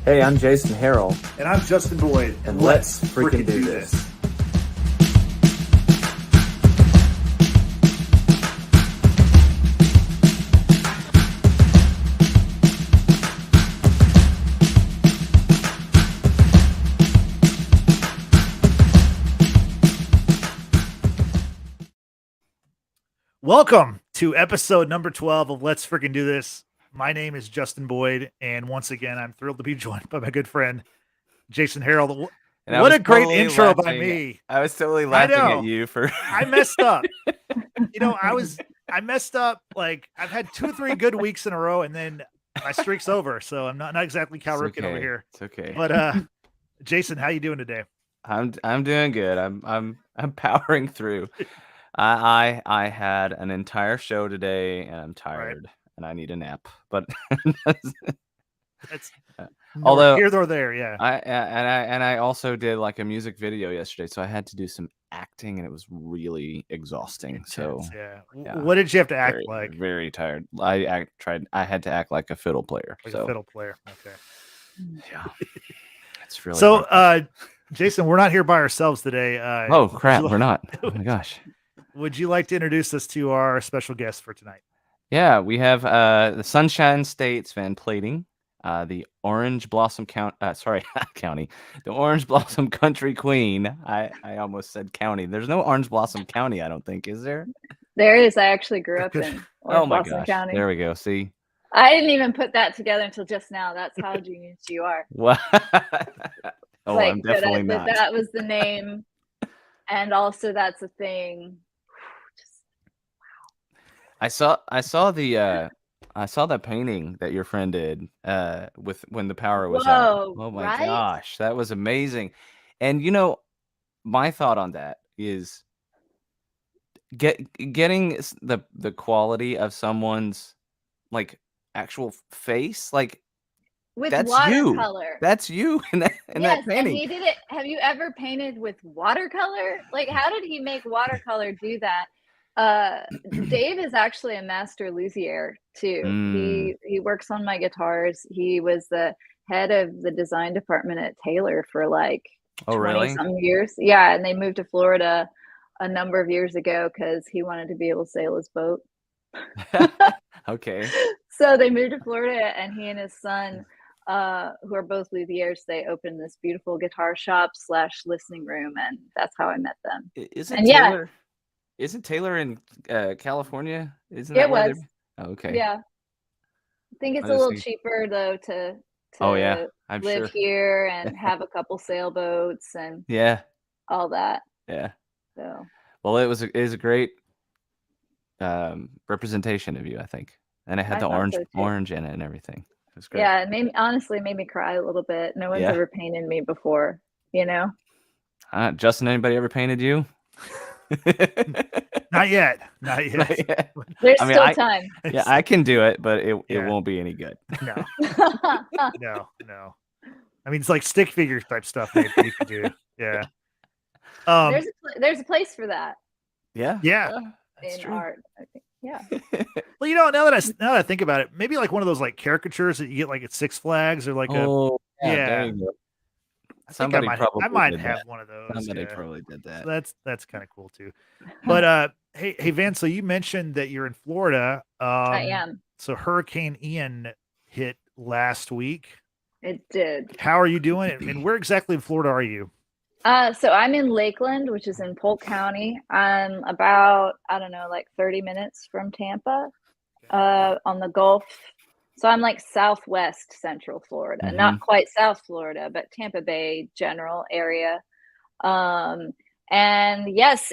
Hey, I'm Jason Harrell. And I'm Justin Boyd. And let's freaking do this. Welcome to episode number 12 of Let's Freaking Do This. My name is Justin Boyd, and once again, I'm thrilled to be joined by my good friend, Jason Harrell. What a great intro by me. I was totally laughing at you for... I messed up. I messed up. Like, I've had 2 or 3 good weeks in a row, and then my streak's over, so I'm not exactly Cal Ripken over here. It's okay. But, Jason, how you doing today? I'm doing good. I'm powering through. I had an entire show today, and I'm tired, and I need a nap. But that's although here nor there, yeah. I also did like a music video yesterday, so I had to do some acting, and it was really exhausting. Intense, so yeah. What did you have to act like? Very tired. I had to act like a fiddle player. A fiddle player. Okay. Yeah. It's really so. Jason, we're not here by ourselves today. Oh crap, we're not. Oh my gosh. Would you like to introduce us to our special guest for tonight? Yeah, we have the Sunshine State's Van Plating, the Orange Blossom County, the Orange Blossom Country Queen. I almost said county. There's no Orange Blossom County, I don't think, is there? There is. I actually grew up in Orange Blossom County. There we go. See, I didn't even put that together until just now. That's how genius you are. What? Oh, like, I'm definitely not. That was the name, and also that's a thing. I saw that painting that your friend did with when the power was out. Oh my gosh, that was amazing. And you know, my thought on that is getting the quality of someone's like actual face, like with that's watercolor. You. That's you in that painting. And he did it. Have you ever painted with watercolor? Like, how did he make watercolor do that? Dave is actually a master luthier too. He works on my guitars. He was the head of the design department at Taylor for like 20 some years. Yeah, and they moved to Florida a number of years ago because he wanted to be able to sail his boat. Okay. So they moved to Florida, and he and his son, who are both luthiers, they opened this beautiful guitar shop / listening room, and that's how I met them. Isn't Taylor in California? Isn't it was? Oh, okay. Yeah, I think it's a little cheaper though to live here and have a couple sailboats and all that. Yeah. So well, it was a great representation of you, I think, and it had the orange in it and everything. It was great. Yeah, it honestly made me cry a little bit. No one's ever painted me before, you know. Justin, anybody ever painted you? Not yet. There's still time. Yeah, I can do it, but it won't be any good. No. No. I mean, it's like stick figure type stuff maybe you could do. Yeah. There's a place for that. Yeah. In true. Art, I think. Yeah. Well, you know, now that I think about it, maybe like one of those like caricatures that you get like at Six Flags or like there you go. I might have one of those. Somebody probably did that. So that's kind of cool too. But hey Van, so you mentioned that you're in Florida. I am. So Hurricane Ian hit last week. It did. How are you doing? And where exactly in Florida are you? So I'm in Lakeland, which is in Polk County. I'm about, like 30 minutes from Tampa, on the Gulf. So I'm like southwest central Florida, not quite South Florida, but Tampa Bay general area. And yes,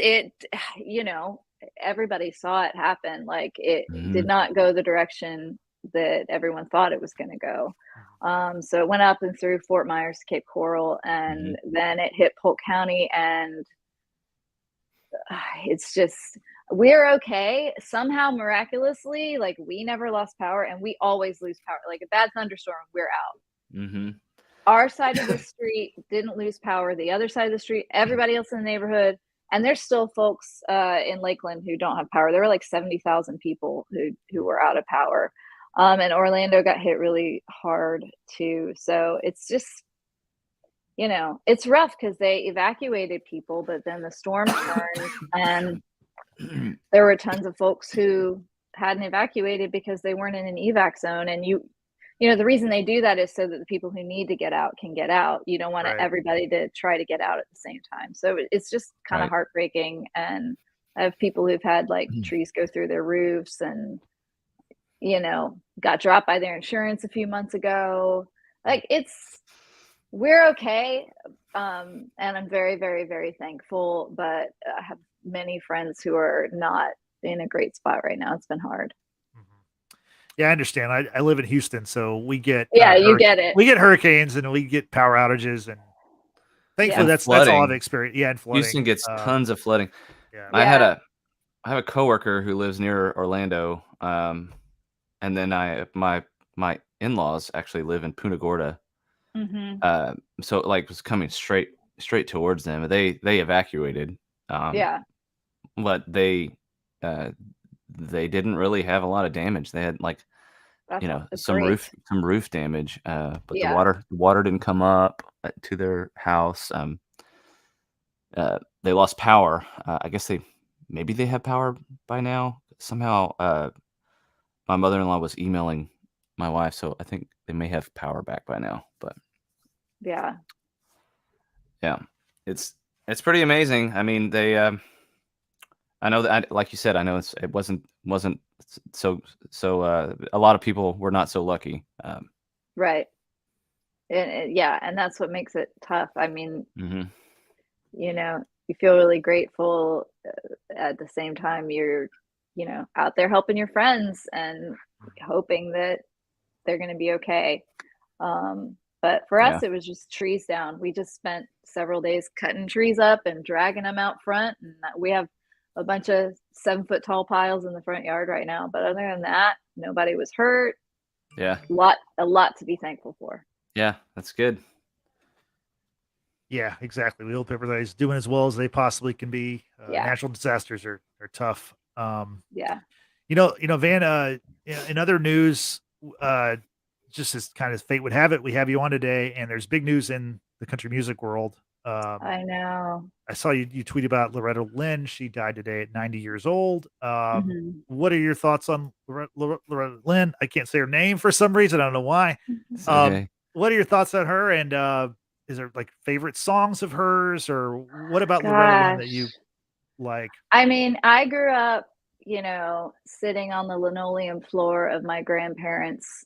everybody saw it happen. Like it did not go the direction that everyone thought it was going to go. So it went up and through Fort Myers, Cape Coral, and then it hit Polk County, and it's just, we're okay. Somehow, miraculously, like we never lost power, and we always lose power. Like a bad thunderstorm, we're out. Our side of the street didn't lose power. The other side of the street, everybody else in the neighborhood, and there's still folks in Lakeland who don't have power. There were like 70,000 people who were out of power. And Orlando got hit really hard too. So it's just, it's rough because they evacuated people, but then the storm turned and there were tons of folks who hadn't evacuated because they weren't in an evac zone. And the reason they do that is so that the people who need to get out can get out. You don't want everybody to try to get out at the same time. So it's just kind of heartbreaking. And I have people who've had like trees go through their roofs and, got dropped by their insurance a few months ago. Like we're okay. And I'm very, very, very thankful, but I have many friends who are not in a great spot right now. It's been hard. Yeah, I understand. I live in Houston, so we get you get it. We get hurricanes and we get power outages, and thankfully that's all I've experienced. Yeah, and flooding. Houston gets tons of flooding. Yeah. I have a coworker who lives near Orlando, and then my in-laws actually live in Punta Gorda. So like was coming straight towards them. They evacuated. But they didn't really have a lot of damage. They had like some roof damage. But the water didn't come up to their house. They lost power. I guess maybe they have power by now. Somehow my mother-in-law was emailing my wife, so I think they may have power back by now. But yeah, it's pretty amazing. I mean, they I know that, like you said, I know it wasn't so a lot of people were not so lucky. Right. And that's what makes it tough. I mean, you feel really grateful at the same time you're out there helping your friends and hoping that they're going to be okay. But for us, it was just trees down. We just spent several days cutting trees up and dragging them out front. And we have a bunch of 7-foot tall piles in the front yard right now. But other than that, nobody was hurt. Yeah. A lot to be thankful for. Yeah, that's good. Yeah, exactly. We hope everybody's doing as well as they possibly can be. Natural disasters are tough. Van, in other news, just as kind of fate would have it, we have you on today, and there's big news in the country music world. I know. I saw you tweet about Loretta Lynn. She died today at 90 years old. What are your thoughts on Loretta Lynn? I can't say her name for some reason. I don't know why. Okay. What are your thoughts on her? And is there like favorite songs of hers, or what about Gosh. Loretta Lynn that you like? I mean, I grew up, sitting on the linoleum floor of my grandparents'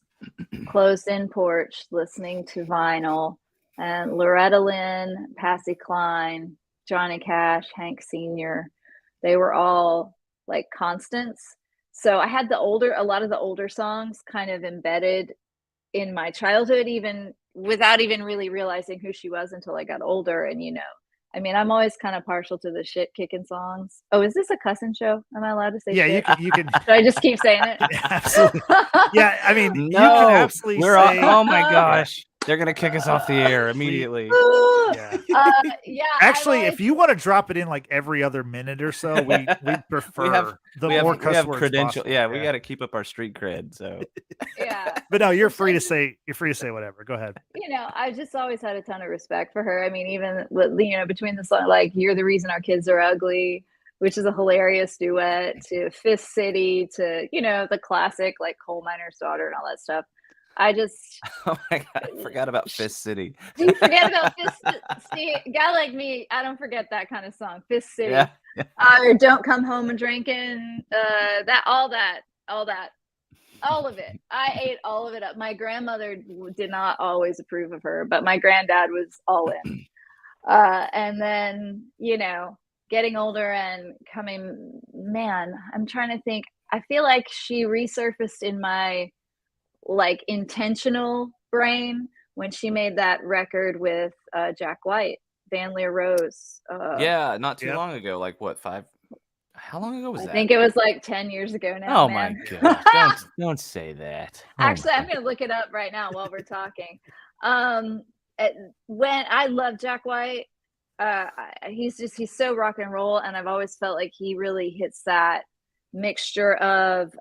closed-in porch, listening to vinyl, and Loretta Lynn, Patsy Cline, Johnny Cash, Hank Sr. They were all like constants. So I had a lot of the older songs kind of embedded in my childhood, even without even really realizing who she was until I got older. And, I mean, I'm always kind of partial to the shit kicking songs. Oh, is this a cussing show? Am I allowed to say shit? You can. Should I just keep saying it? Absolutely. Yeah, I mean, No, you can absolutely say. Oh my gosh. They're going to kick us off the air immediately. Yeah. Actually, if you want to drop it in like every other minute or so, we prefer more cuss words credential. possible. We got to keep up our street cred. So but no, you're free to say whatever. Go ahead. I just always had a ton of respect for her. I mean, even between the song like "You're the Reason Our Kids Are Ugly," which is a hilarious duet, to "Fist City," to the classic like "Coal Miner's Daughter" and all that stuff. I just oh my god, I forgot about Fist City. Do you forget about Fist City? A guy like me, I don't forget that kind of song. Fist City. Yeah. Or "Don't Come Home and Drinking." All of it. I ate all of it up. My grandmother did not always approve of her, but my granddad was all in. And then, getting older and I'm trying to think. I feel like she resurfaced in my like intentional brain when she made that record with Jack White, Van Leer Rose. Not too long ago. Like what, 5? How long ago was that? I think it was like 10 years ago now. Oh man. my gosh. Don't say that. Actually, I'm going to look it up right now while we're talking. When I love Jack White, he's so rock and roll. And I've always felt like he really hits that mixture of,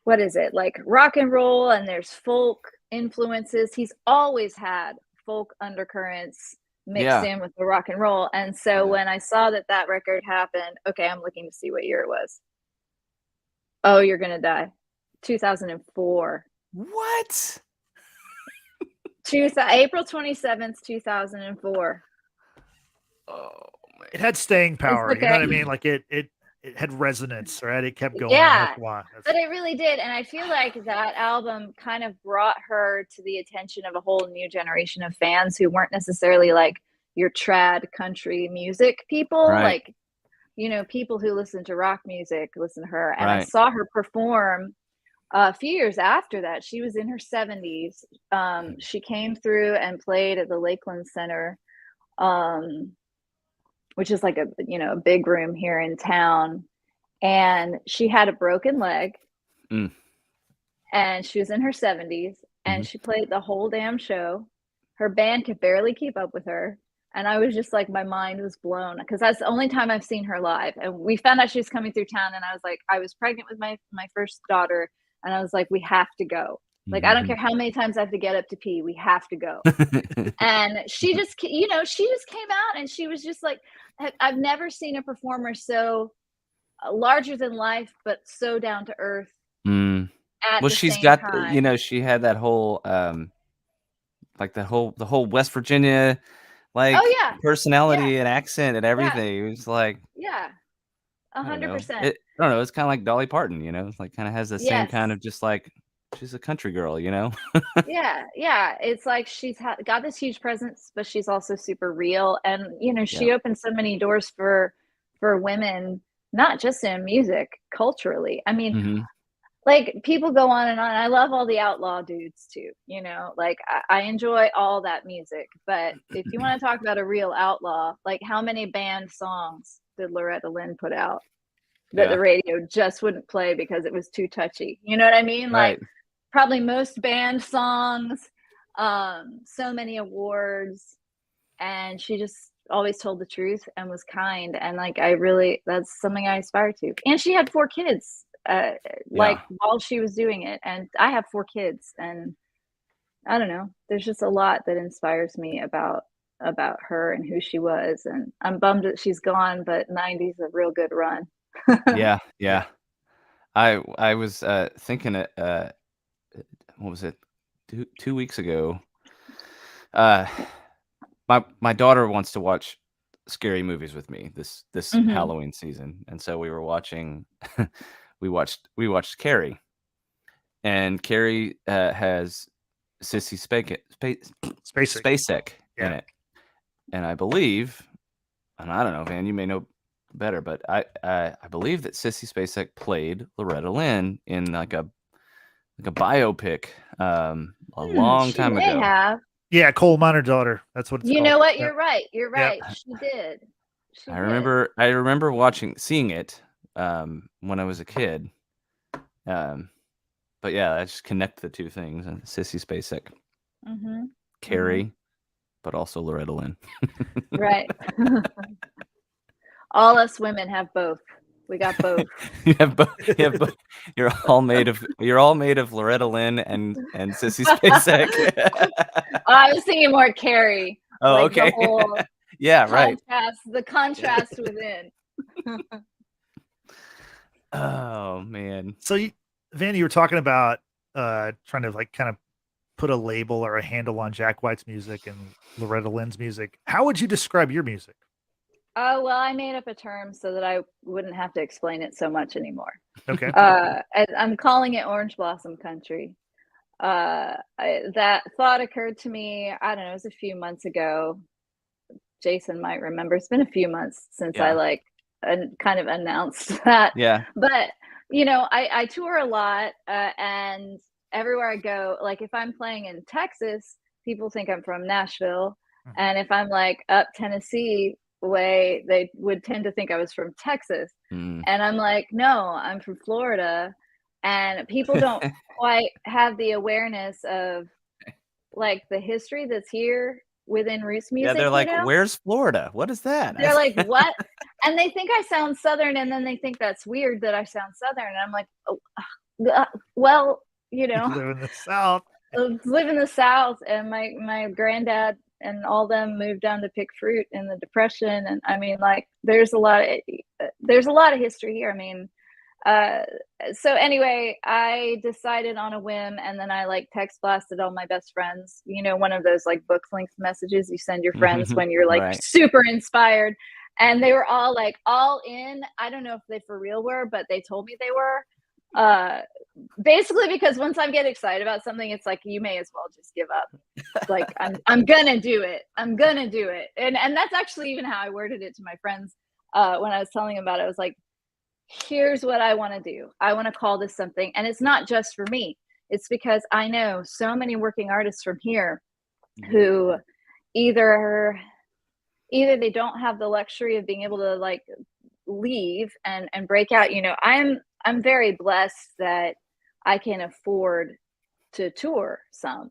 what is it, like rock and roll, and there's folk influences. He's always had folk undercurrents mixed in with the rock and roll. And so when I saw that record happened, okay, I'm looking to see what year it was. Oh, you're gonna die. 2004. What? April 27th, 2004. Oh man. It had staying power. Okay. You know what I mean? Like it had resonance, right? It kept going. Yeah, but it really did. And I feel like that album kind of brought her to the attention of a whole new generation of fans who weren't necessarily like your trad country music people. Right. Like, you know, people who listen to rock music listen to her. And I saw her perform a few years after that. She was in her 70s. She came through and played at the Lakeland Center, which is like a big room here in town. And she had a broken leg. And she was in her 70s, and she played the whole damn show. Her band could barely keep up with her. And I was just like, my mind was blown, because that's the only time I've seen her live. And we found out she was coming through town, and I was like, I was pregnant with my first daughter, and I was like, we have to go. Like, I don't care how many times I have to get up to pee, we have to go. And she just came out, and she was just like, I've never seen a performer so larger than life, but so down to earth. Well, she's got she had that whole like the whole West Virginia personality and accent and everything. It was like 100%. I don't know. It's kind of like Dolly Parton, It's like kind of has the same kind of just like she's a country girl, yeah. It's like she's got this huge presence, but she's also super real, and she opened so many doors for women, not just in music, culturally. I mean, like, people go on and on. I love all the outlaw dudes too, like I enjoy all that music. But if you want to talk about a real outlaw, like, how many banned songs did Loretta Lynn put out that the radio just wouldn't play because it was too touchy? You know what I mean? Right. Like, probably most banned songs, so many awards, and she just always told the truth and was kind. And like, that's something I aspire to. And she had 4 kids. While she was doing it, and I have 4 kids, and I don't know, there's just a lot that inspires me about her and who she was. And I'm bummed that she's gone, but 90's a real good run. yeah I was thinking what was it, 2 weeks ago, my daughter wants to watch scary movies with me this Halloween season, and so we were watching we watched Carrie, and Carrie has Sissy Spacek in it, and I believe, and I don't know, Van, you may know better, but I believe that Sissy Spacek played Loretta Lynn in like a biopic a long time ago. Yeah, Coal Miner Daughter. That's what it's called. You know what? You're right. You're right. Yep. She did. I remember seeing it when I was a kid. But yeah, I just connect the two things. And Sissy Spacek, Carrie, but also Loretta Lynn. Right. All us women have both. We got both. You have both. You're all made of Loretta Lynn and Sissy Spacek. I was thinking more Carrie. Oh, like okay. Right. The contrast within. Oh man. So, Vanny, you were talking about trying to like kind of put a label or a handle on Jack White's music and Loretta Lynn's music. How would you describe your music? Oh, well, I made up a term so that I wouldn't have to explain it so much anymore. Okay. I'm calling it Orange Blossom Country. That thought occurred to me, I don't know, it was a few months ago. Jason might remember. It's been a few months since I kind of announced that. Yeah. But, I tour a lot, and everywhere I go, like if I'm playing in Texas, people think I'm from Nashville. And if I'm like up Tennessee way, they would tend to think I was from Texas. And I'm like, no, I'm from Florida. And people don't quite have the awareness of like the history that's here within roots music. Yeah, they're like, where's Florida? What is that? They're like, what? And they think I sound Southern, and then they think that's weird that I sound Southern. And I'm like, oh, Well, You live in the South. live in the South, and my granddad and all them moved down to pick fruit in the Depression, and I mean, like, there's a lot of history here. I mean, so anyway, I decided on a whim, and then I like text blasted all my best friends. You know, one of those like book length messages you send your friends when you're like Right. super inspired, and they were all like all in. I don't know if they for real were, but they told me they were. Basically because once I get excited about something, it's like you may as well just give up. Like I'm gonna do it. I'm gonna do it. And that's actually even how I worded it to my friends when I was telling them about it. I was like, here's what I want to do. I want to call this something. And it's not just for me. It's because I know so many working artists from here who either they don't have the luxury of being able to like leave and break out. You know, I'm very blessed that I can afford to tour some.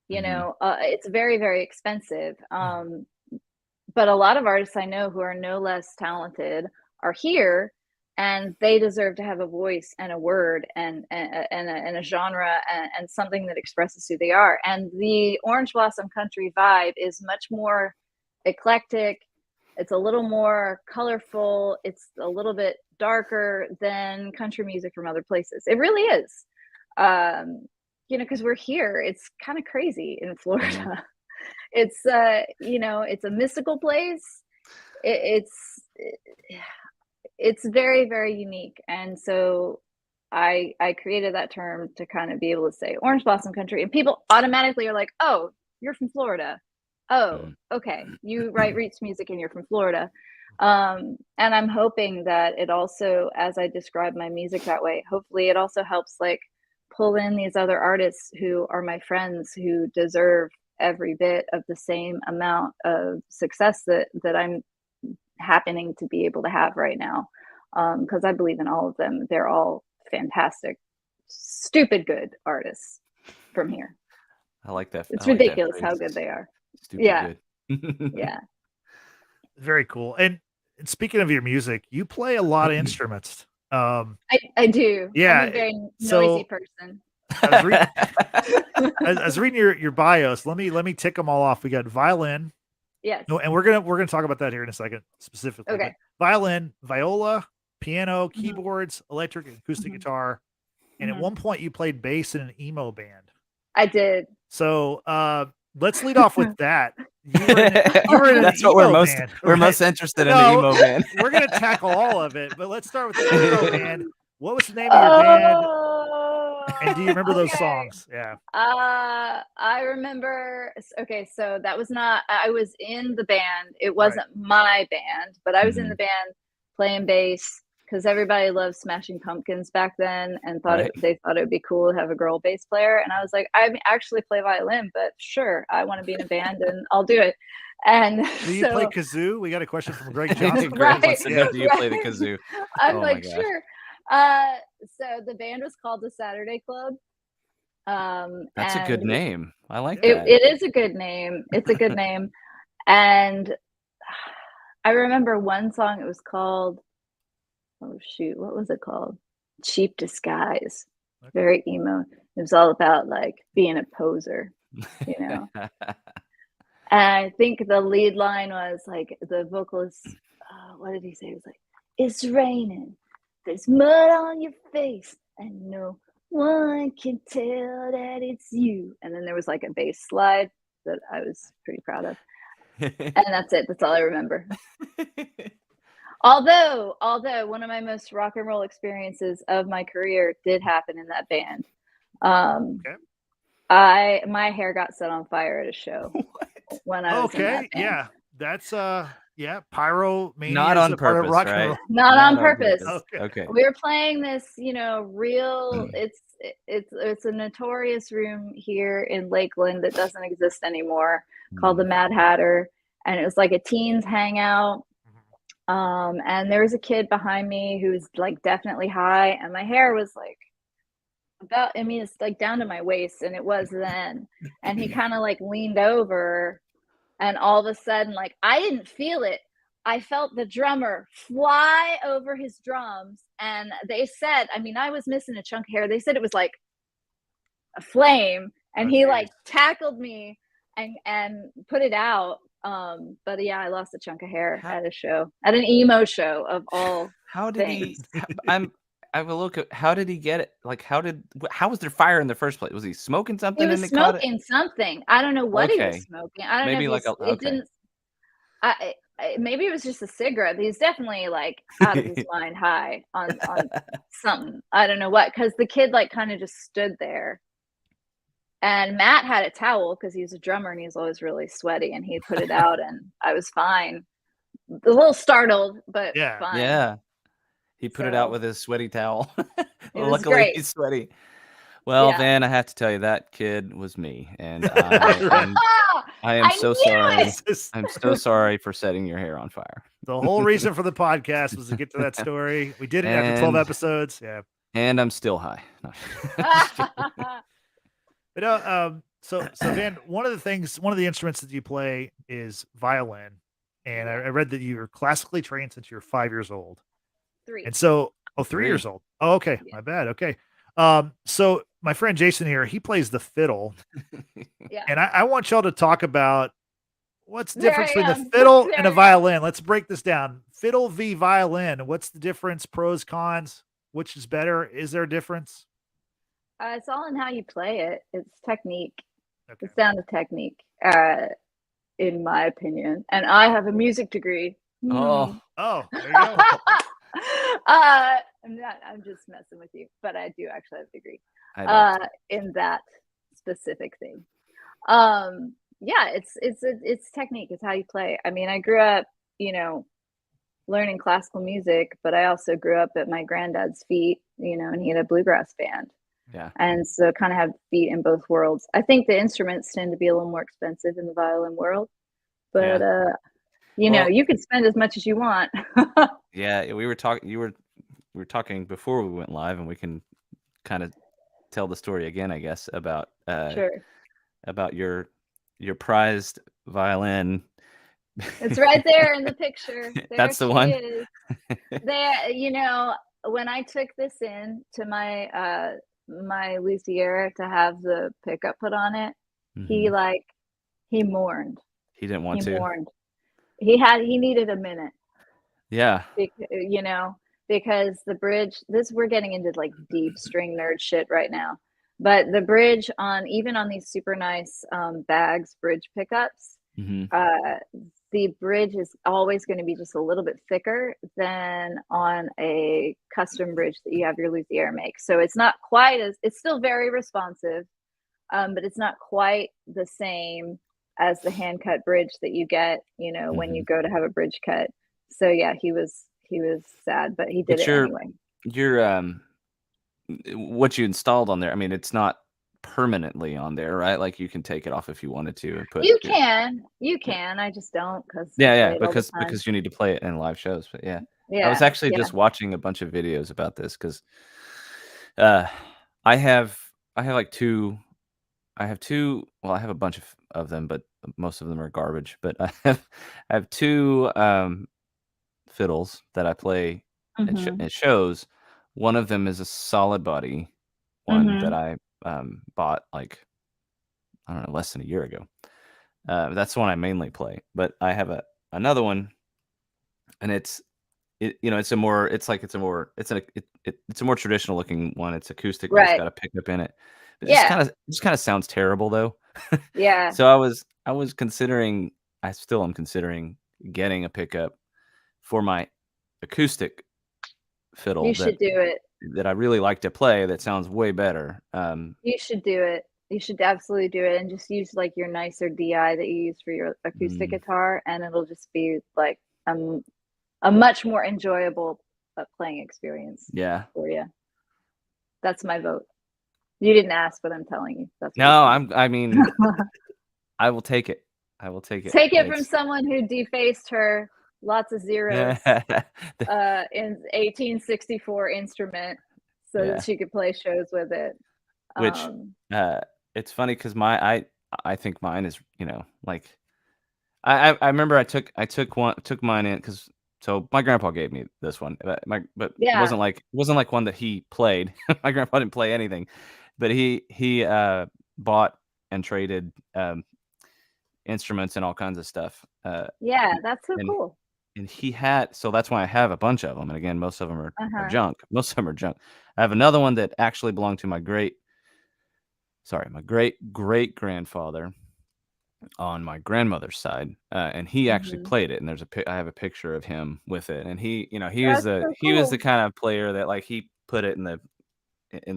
You know, it's very, very expensive. But a lot of artists I know who are no less talented are here, and they deserve to have a voice and a word and a genre and something that expresses who they are. And the Orange Blossom Country vibe is much more eclectic. It's a little more colorful. It's a little bit darker than country music from other places. It really is. You know, because we're here. It's kind of crazy in Florida. It's you know, it's a mystical place. It's very, very unique. And so I created that term to kind of be able to say Orange Blossom Country, and people automatically are like, oh, you're from Florida. Oh, okay, you write roots music and you're from Florida. And I'm hoping that it also, as I describe my music that way, hopefully it also helps like pull in these other artists who are my friends, who deserve every bit of the same amount of success that I'm happening to be able to have right now. Because I believe in all of them. They're all fantastic, stupid good artists from here. I like that. It's ridiculous how good they are. Stupid good. Yeah. Very cool. And speaking of your music, you play a lot of instruments. I do. Yeah. I'm a very noisy person. I was reading your bios. Let me tick them all off. We got violin. Yes. No, and we're gonna talk about that here in a second specifically. Okay. But violin, viola, piano, keyboards, electric and acoustic guitar, and at one point you played bass in an emo band. I did. So let's lead off with that. You were in That's an what emo we're band, we're right? most interested in, the emo band. We're gonna tackle all of it, but let's start with the emo band. What was the name of your band? And do you remember those songs? Yeah. I remember. Okay, so that was not. I was in the band. It wasn't my band, but I was in the band playing bass because everybody loved Smashing Pumpkins back then, and they thought it would be cool to have a girl bass player. And I was like, I actually play violin, but sure, I want to be in a band, and I'll do it. And do you play kazoo? We got a question from Greg Johnson. Greg wants to know, do you play the kazoo? I'm like, sure. So the band was called the Saturday Club. That's a good name. I like that. It is a good name. It's a good name. And I remember one song, it was called, oh shoot, what was it called? Cheap Disguise. Very emo. It was all about like being a poser, you know. And I think the lead line was like, the vocalist, what did he say? It was like, it's raining, there's mud on your face, and no one can tell that it's you. And then there was like a bass slide that I was pretty proud of. And that's it. That's all I remember. Although one of my most rock and roll experiences of my career did happen in that band. My hair got set on fire at a show when I was in that band. Yeah. That's pyromania. Not on purpose, right? Not on purpose. Okay. We were playing this, you know, real. It's a notorious room here in Lakeland that doesn't exist anymore, called the Mad Hatter, and it was like a teens hangout. And there was a kid behind me who was like definitely high, and my hair was like it's like down to my waist, and it was then. And he kind of like leaned over, and all of a sudden, like, I didn't feel it. I felt the drummer fly over his drums, and they said, I mean, I was missing a chunk of hair. They said it was like a flame, and he like tackled me and put it out. But yeah, I lost a chunk of hair at a show, at an emo show of all How did things. I will look at how did he get it? Like, how was there fire in the first place? Was he smoking something He was and it caught it? smoking something. I don't know what he was Okay. smoking. I don't Maybe know if like it didn't. Maybe it was just a cigarette. He's definitely like out of his mind high on something. I don't know what, because the kid like kind of just stood there. And Matt had a towel because he's a drummer and he's always really sweaty, and he put it out, and I was fine. A little startled, but fine. Yeah. He put it out with his sweaty towel. It was Luckily, great. he's sweaty. Well, Yeah. Van, I have to tell you, that kid was me, and I am so sorry. I'm so sorry for setting your hair on fire. The whole reason for the podcast was to get to that story. We did it after 12 episodes. Yeah. And I'm still high. No. But so Van, one of the instruments that you play is violin, and I read that you're classically trained since you're 5 years old. 3. And so, 3 years old. Oh, okay, my bad. Okay. So my friend Jason here, he plays the fiddle. Yeah. And I want y'all to talk about what's the difference between the fiddle and a violin. Let's break this down. Fiddle v violin. What's the difference? Pros, cons? Which is better? Is there a difference? It's all in how you play it. It's technique. Okay. It's down to technique, in my opinion. And I have a music degree. Oh, there you go. I'm just messing with you, but I do actually have a degree in that specific thing. Yeah, it's technique. It's how you play. I mean, I grew up, learning classical music, but I also grew up at my granddad's feet, and he had a bluegrass band. Yeah. And so kind of have feet in both worlds. I think the instruments tend to be a little more expensive in the violin world, but you can spend as much as you want. Yeah, we were talking before we went live, and we can kind of tell the story again, I guess, about about your prized violin. It's right there in the picture. That's the one. When I took this in to my my luthier to have the pickup put on it, he mourned. He didn't want to. Mourned. He needed a minute. Yeah. Because the bridge, we're getting into like deep string nerd shit right now. But the bridge even on these super nice Bags bridge pickups, the bridge is always going to be just a little bit thicker than on a custom bridge that you have your luthier make. So it's not quite it's still very responsive, but it's not quite the same as the hand cut bridge that you get, when you go to have a bridge cut. So yeah, he was sad, but he did it anyway. What you installed on there, I mean, it's not permanently on there, right? Like you can take it off if you wanted to and put you can I just don't because because you need to play it in live shows. But I was actually just watching a bunch of videos about this because I have a bunch of them, but most of them are garbage. But I have 2 fiddles that I play at shows. One of them is a solid body one that I bought like, I don't know, less than a year ago. That's the one I mainly play. But I have another one, and it's a more traditional looking one. It's acoustic, but it's got a pickup in it. It just kind of sounds terrible though. Yeah. So I was considering, I still am considering getting a pickup for my acoustic fiddle. You should do it. That I really like to play. That sounds way better. You should do it. You should absolutely do it, and just use like your nicer DI that you use for your acoustic guitar, and it'll just be like a much more enjoyable playing experience. Yeah. For you. That's my vote. You didn't ask, but I'm telling you. That's I mean, I will take it. I will take it. Take it from someone who defaced her lots of zeros in 1864 instrument so that she could play shows with it. Which it's funny because I think mine is, like, I remember I took mine in because so my grandpa gave me this one, but it wasn't like one that he played. My grandpa didn't play anything, but he bought and traded instruments and all kinds of stuff. Yeah, that's so and cool. and he had, so that's why I have a bunch of them. And again, most of them are Uh-huh. junk. I have another one that actually belonged to my great great grandfather on my grandmother's side, and he actually Mhm. played it. And I have a picture of him with it, and he, That's so he was the cool. kind of player that like he put it in the what do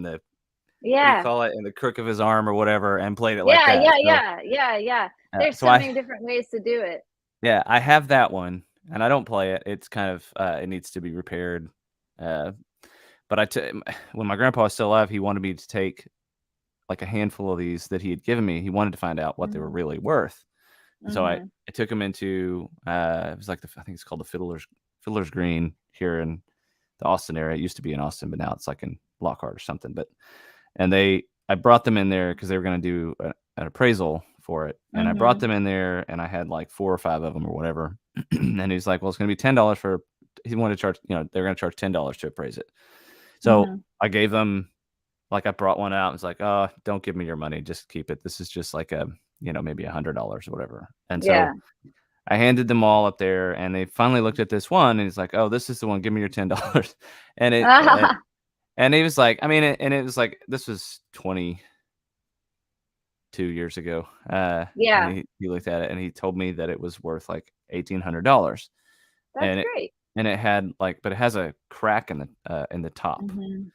you Yeah. call it, in the crook of his arm or whatever, and played it like Yeah, that. yeah, So yeah, yeah, yeah. There's so so many different ways to do it. yeah, I have that one, and I don't play it. It's kind of it needs to be repaired. Uh, but when my grandpa was still alive, he wanted me to take like a handful of these that he had given me. He wanted to find out what they were Mhm. really worth. And so I Mhm. took him into it was like I think it's called the Fiddler's Green here in the Austin area. It used to be in Austin, but now it's like in Lockhart or something. But I brought them in there because they were going to do an appraisal for it, and I brought Mhm. them in there, and I had like 4 or 5 of them or whatever. And he's like, "Well, it's going to be $10 for." He wanted to charge, they're going to charge $10 to appraise it. So Mhm. I gave them, like, I brought one out. It's like, "Oh, don't give me your money, just keep it. This is just like maybe $100 or whatever." And so Yeah. I handed them all up there, and they finally looked at this one, and he's like, "Oh, this is the one. Give me your $10." And and he was like, I mean, and it was like, this was 22 years ago. And Yeah. he looked at it, and he told me that it was worth like $1,800, That's and great. it had like, but it has a crack in the top. Mhm.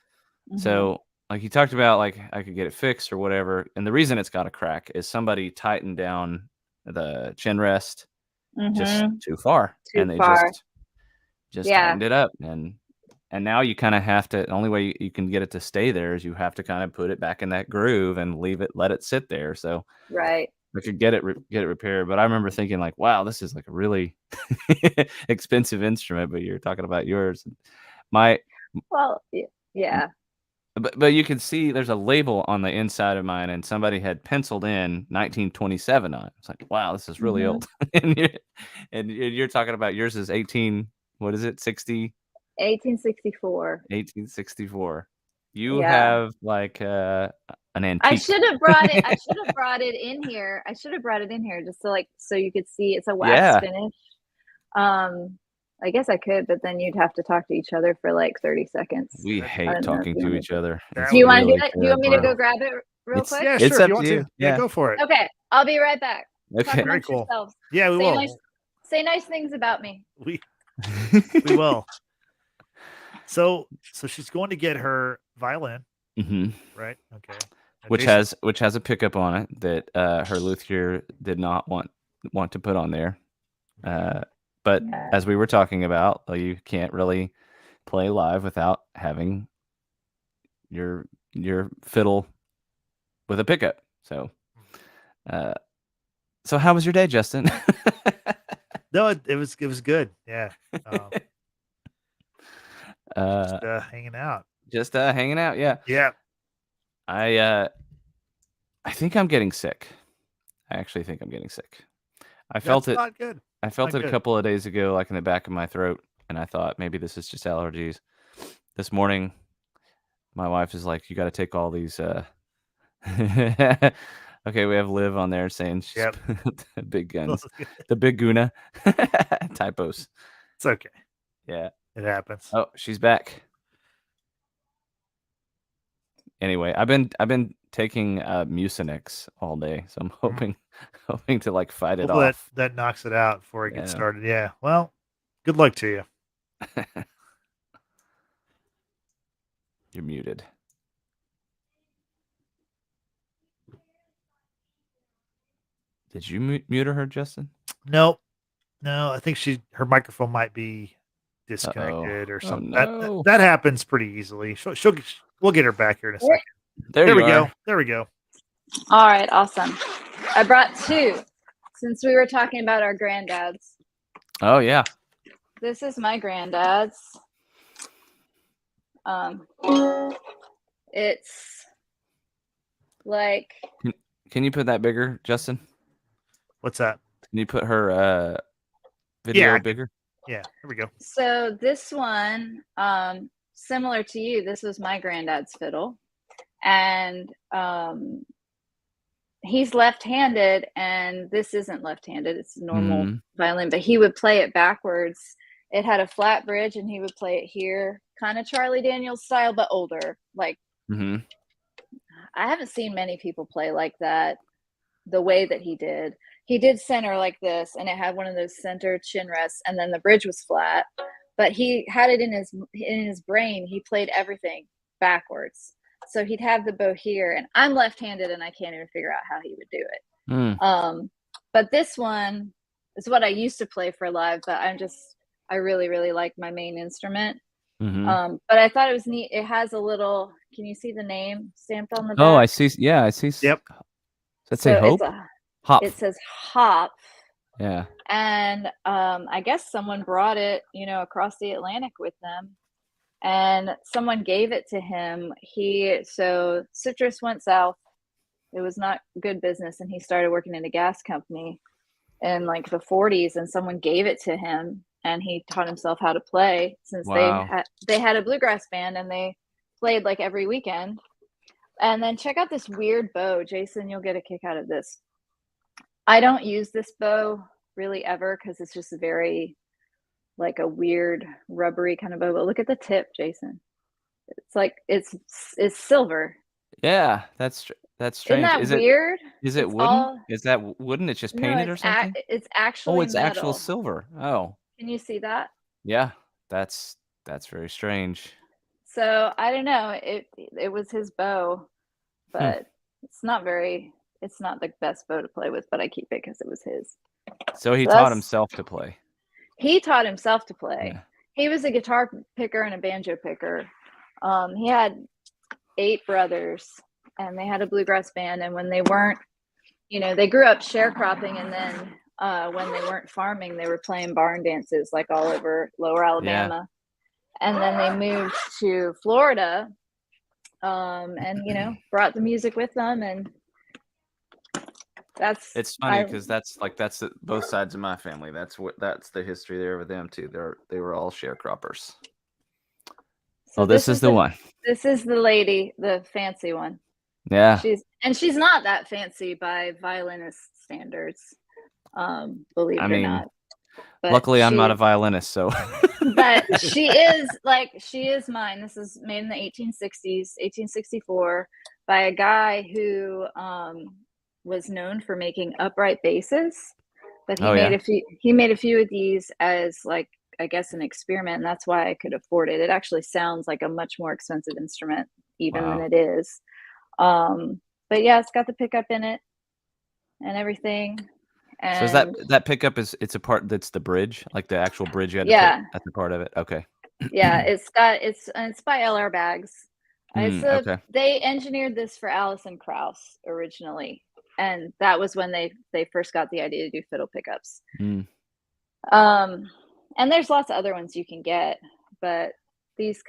Mhm. So like he talked about, like I could get it fixed or whatever, and the reason it's got a crack is somebody tightened down the chin rest just Mhm. too far, Too and they far. just Yeah. tightened it up. And now you kind of have to, the only way you can get it to stay there is you have to kind of put it back in that groove and let it sit there. So Right. I could get it repaired. But I remember thinking like, wow, this is like a really expensive instrument. But you're talking about yours. My Well, yeah. but you can see there's a label on the inside of mine, and somebody had penciled in 1927 on it. It's like, wow, this is really Mhm. old. And you're talking about yours is 18, what is it, 1864. 1864. You Yeah. have like an I antique. should have brought it. I should have brought it in here. I should have brought it in here just so you could see. It's a wax Yeah, finish. Um, I guess I could, but then you'd have to talk to each other for like 30 seconds. we That'd be, I hate don't know if talking you to want me each to. other. that It's Do you would be want to do really it? Do you want me to go terrible. grab it real quick? yeah, It's sure. If up you to want you. to, yeah, Yeah. go for it. Okay, I'll be right back. Talk Okay. Very amongst cool. yourselves. Yeah, we Say will. nice, say nice things about me. We will. So she's going to get her violin, Hmm. right? Okay. Now, Which Jason, has a pickup on it that her luthier did not want to put on there. But Yeah. as we were talking about, you can't really play live without having your fiddle with a pickup. So uh, so how was your day, Justin? no, it was good. Yeah. uh, Just hanging out. just hanging out. Yeah. Yeah. I think I'm getting sick. I actually think I'm getting sick. I felt That's it. not good. I That's felt not it a good. couple of days ago, like in the back of my throat, and I thought maybe this is just allergies. This morning, my wife is like, "You got to take all these." Okay, we have Liv on there saying she's Yep. big guns, the big Guna typos. It's okay. Yeah. It happens. Oh, she's back. Anyway, I've been taking Mucinex all day, so I'm hoping to like fight it Hopefully off. that knocks it out before it gets Yeah. started. Yeah. Well, good luck to you. You're muted. Did you mute her, Justin? Nope. No, I think her microphone might be Uh-oh. disconnected or Oh something. no. That happens pretty easily. We'll get her back here in a second. There we you go. are. There we go. All right, awesome. I brought two since we were talking about our granddads. Oh yeah. This is my granddad's. It's like, Can you put that bigger, Justin? What's that? Can you put her video bigger? Yeah, here we go. So this one, similar to you, this was my granddad's fiddle, and he's left-handed, and this isn't left-handed, it's a normal violin, but he would play it backwards. It had a flat bridge, and he would play it here, kind of Charlie Daniels style, but older. Like, I haven't seen many people play like that the way that he did. He did center like this, and it had one of those center chin rests, and then the bridge was flat, but he had it in his brain. He played everything backwards. So he'd have the bow here, and I'm left-handed, and I can't even figure out how he would do it. But this one is what I used to play for live, but I really, really like my main instrument. But I thought it was neat. It has a little, can you see the name stamped on the back? Oh, I see. Yeah, I see. Yep. Does that say Hope? Hop. It says Hop. Yeah. And I guess someone brought it, across the Atlantic with them, and someone gave it to him. So Citrus went south. It was not good business, and he started working in a gas company in like the 40s, and someone gave it to him, and he taught himself how to play since they had a bluegrass band, and they played like every weekend. And then check out this weird bow. Jason, you'll get a kick out of this. I don't use this bow really ever because it's just very like a weird rubbery kind of bow. But look at the tip, Jason. It's like it's silver. Yeah, that's strange. Isn't that weird? Is it wooden? Is that wooden? It's just painted or something? It's actually it's metal. Actual silver. Oh. Can you see that? Yeah, that's very strange. So I don't know. It was his bow, but it's not the best bow to play with, but I keep it because it was his. So he taught himself to play. He taught himself to play. Yeah. He was a guitar picker and a banjo picker. He had 8 brothers, and they had a bluegrass band. And when they weren't, they grew up sharecropping, and then when they weren't farming, they were playing barn dances like all over Lower Alabama. Yeah. And then they moved to Florida, and brought the music with them, and it's funny because that's both sides of my family. That's the history there with them too. They were all sharecroppers. So this is the one. This is the lady, the fancy one. Yeah. She's not that fancy by violinist standards. Believe it or not. But luckily I'm not a violinist, so but she is mine. This is made in the 1860s, 1864, by a guy who was known for making upright basses, but he made a few of these as like, I guess, an experiment, and that's why I could afford it. It actually sounds like a much more expensive instrument even than it is. But yeah, it's got the pickup in it and everything. And so is that pickup it's a part that's the bridge, like the actual bridge you had to take, that's a part of it. Okay. Yeah, it's by LR Bags. They engineered this for Alison Krauss originally. And that was when they first got the idea to do fiddle pickups. And there's lots of other ones you can get, but these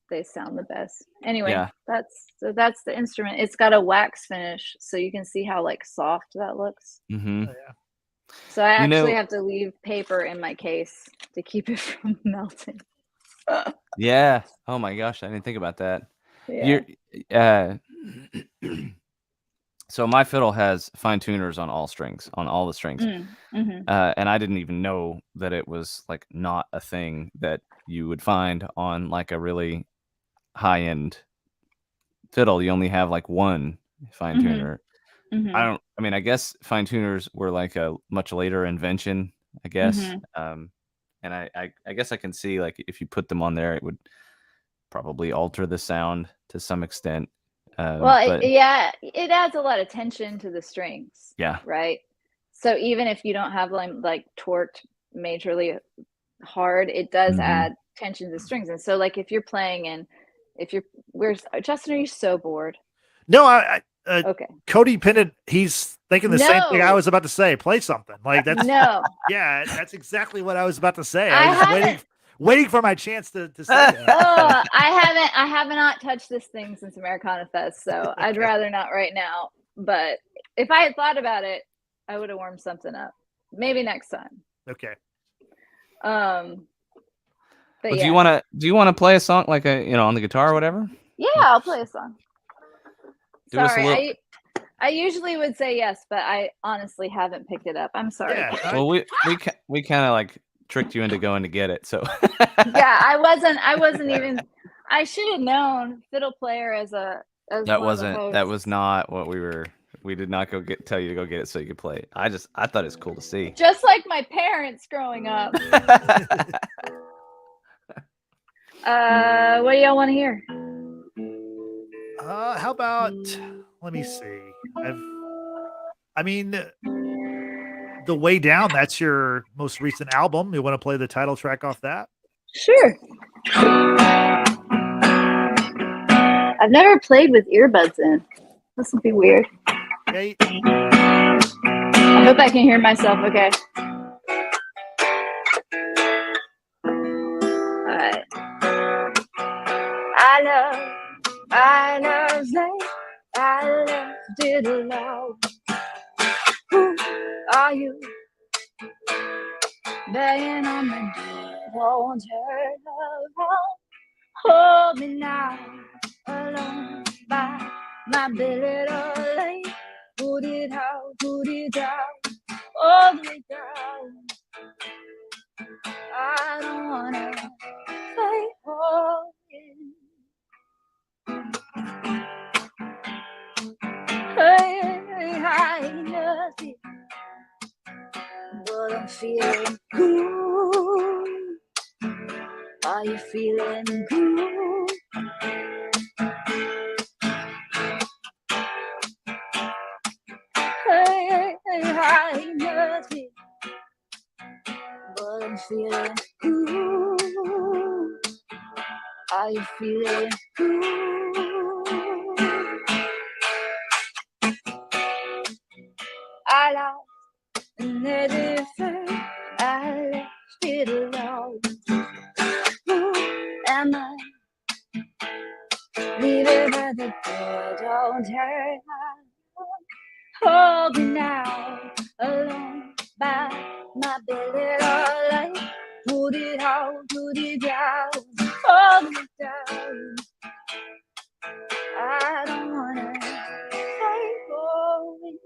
they sound the best. Anyway, that's the instrument. It's got a wax finish, so you can see how like soft that looks. Mm-hmm. Oh, yeah. So I actually have to leave paper in my case to keep it from melting. Yeah. Oh my gosh, I didn't think about that. Yeah. So my fiddle has fine tuners on all the strings. Mm-hmm. And I didn't even know that it was like not a thing that you would find on like a really high end fiddle. You only have like one fine tuner. Mm-hmm. I guess fine tuners were like a much later invention, I guess. Mm-hmm. And I guess I can see like if you put them on there, it would probably alter the sound to some extent. It adds a lot of tension to the strings. Yeah. Right. So even if you don't have them like torqued majorly hard, it does add tension to the strings. And so like if you're playing and where's Justin, are you so bored? No, okay. Cody Pennant, he's thinking the same thing I was about to say. Play something. Like that's yeah, that's exactly what I was about to say. I was waiting for my chance to say that. Oh, I have not touched this thing since Americana Fest, so I'd rather not right now. But if I had thought about it, I would have warmed something up. maybe next time. Okay. But Well, yeah. do you want to play a song like on the guitar or whatever? Yeah, I'll play a song. Do us a little. I usually would say yes, but I honestly haven't picked it up. I'm sorry. Yeah. Well, we kind of like tricked you into going to get it. So yeah, I wasn't even. I should have known fiddle player as that hosts. was not what we were. We did not tell you to go get it so you could play it. I thought it's cool to see. Just like my parents growing up. What do y'all want to hear? How about, let me see. I mean, The Way Down, that's your most recent album. You want to play the title track off that? Sure. I've never played with earbuds in. This will be weird. Okay. I hope I can hear myself okay. Alright. I love that I left it alone. Who are you? Banging on my door, don't turn around. Hold me now, alone by my little lake. Put it down, all the way down. I don't wanna fight for it. I nothing, but I'm feeling good. Are you feeling good? I nothing, but I'm feeling good. Are you feeling good? I lost another thing. I left it alone. Who am I? Leaving at the door, don't turn around. Hold me now, alone by my little light. Put it down, hold me down. I don't wanna fight for it.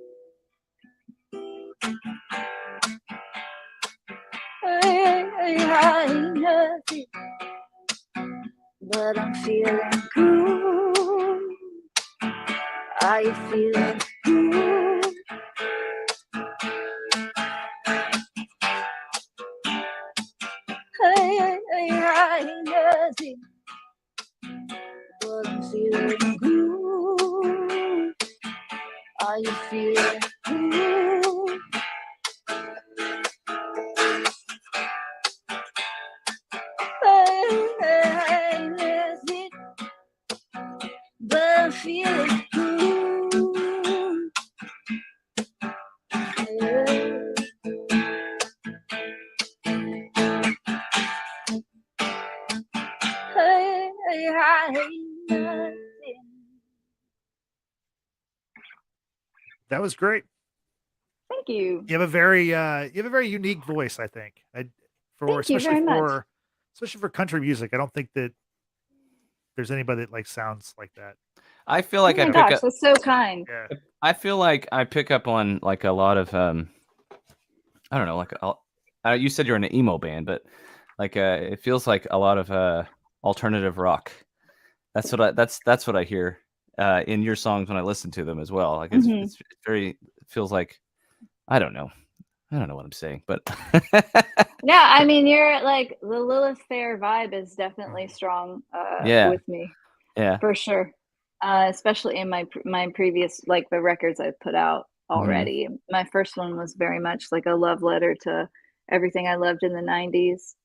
I ain't nothing, but I'm feeling good. Are you feeling good? I ain't nothing, but I'm feeling good. Are you feeling good? I ain't nothing, but I'm feeling good. I ain't nothing. That was great. Thank you. You have a very unique voice, I think. Especially for country music. I don't think that there's anybody that like sounds like that. I feel like oh my gosh, that's so kind. Yeah. I feel like I pick up on like a lot of I don't know, like you said you're in an emo band, but like it feels like a lot of alternative rock. That's what I hear in your songs when I listen to them as well. Like it's very, it feels like I don't know what I'm saying, but yeah, I mean, you're like the Lilith Fair vibe is definitely strong with me. Yeah, for sure. Especially in my previous, like the records I've put out already. My first one was very much like a love letter to everything I loved in the 90s.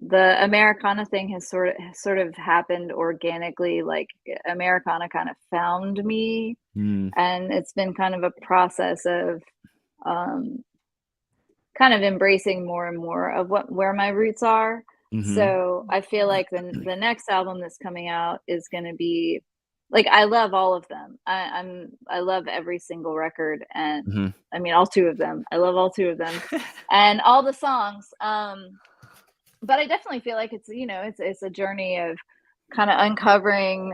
The Americana thing has sort of happened organically. Like Americana kind of found me, and it's been kind of a process of kind of embracing more and more of where my roots are. So I feel like the next album that's coming out is going to be like I love all of them. I love every single record, and Mm-hmm. I mean all two of them. I love all two of them, and all the songs. But I definitely feel like it's it's a journey of kind of uncovering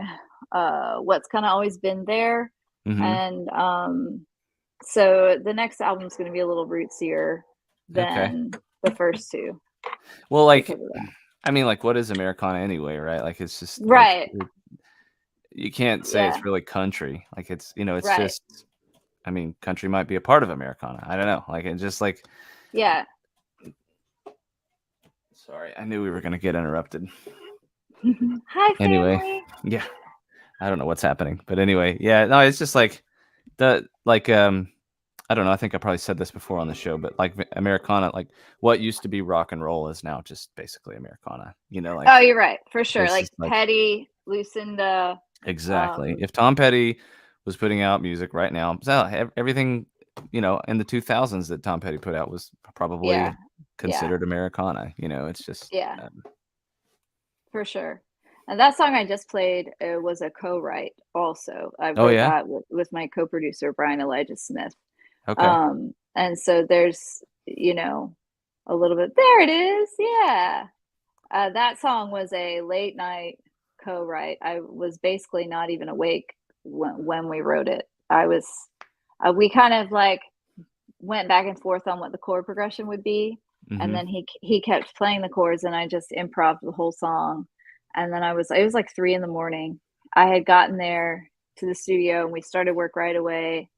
what's kind of always been there, Mm-hmm. and so the next album is going to be a little rootsier than the first two. Well, like, because of that. I mean, like, what is Americana anyway, right? Like, it's just Right. Like, you can't say it's really country. Like, it's it's Right. just. I mean, country might be a part of Americana. I don't know. Like, it's just like. Yeah. Sorry, I knew we were gonna get interrupted. Hi, family. Anyway, yeah, I don't know what's happening, but anyway, yeah, no, it's just like I don't know. I think I probably said this before on the show, but like Americana, like what used to be rock and roll is now just basically Americana. Like. Oh, you're right, for sure. Like Like Petty, Lucinda. Exactly. If Tom Petty was putting out music right now, everything in the 2000s that Tom Petty put out was probably considered Americana. It's just for sure. And that song I just played was a co-write. Also, I wrote that with my co-producer Brian Elijah Smith. Okay. And so there's a little bit. There it is. Yeah. That song was a late night co-write. I was basically not even awake when we wrote it. We kind of like went back and forth on what the chord progression would be. Mm-hmm. And then he kept playing the chords, and I just improv the whole song. And then it was like 3 a.m. I had gotten there to the studio, and we started work right away.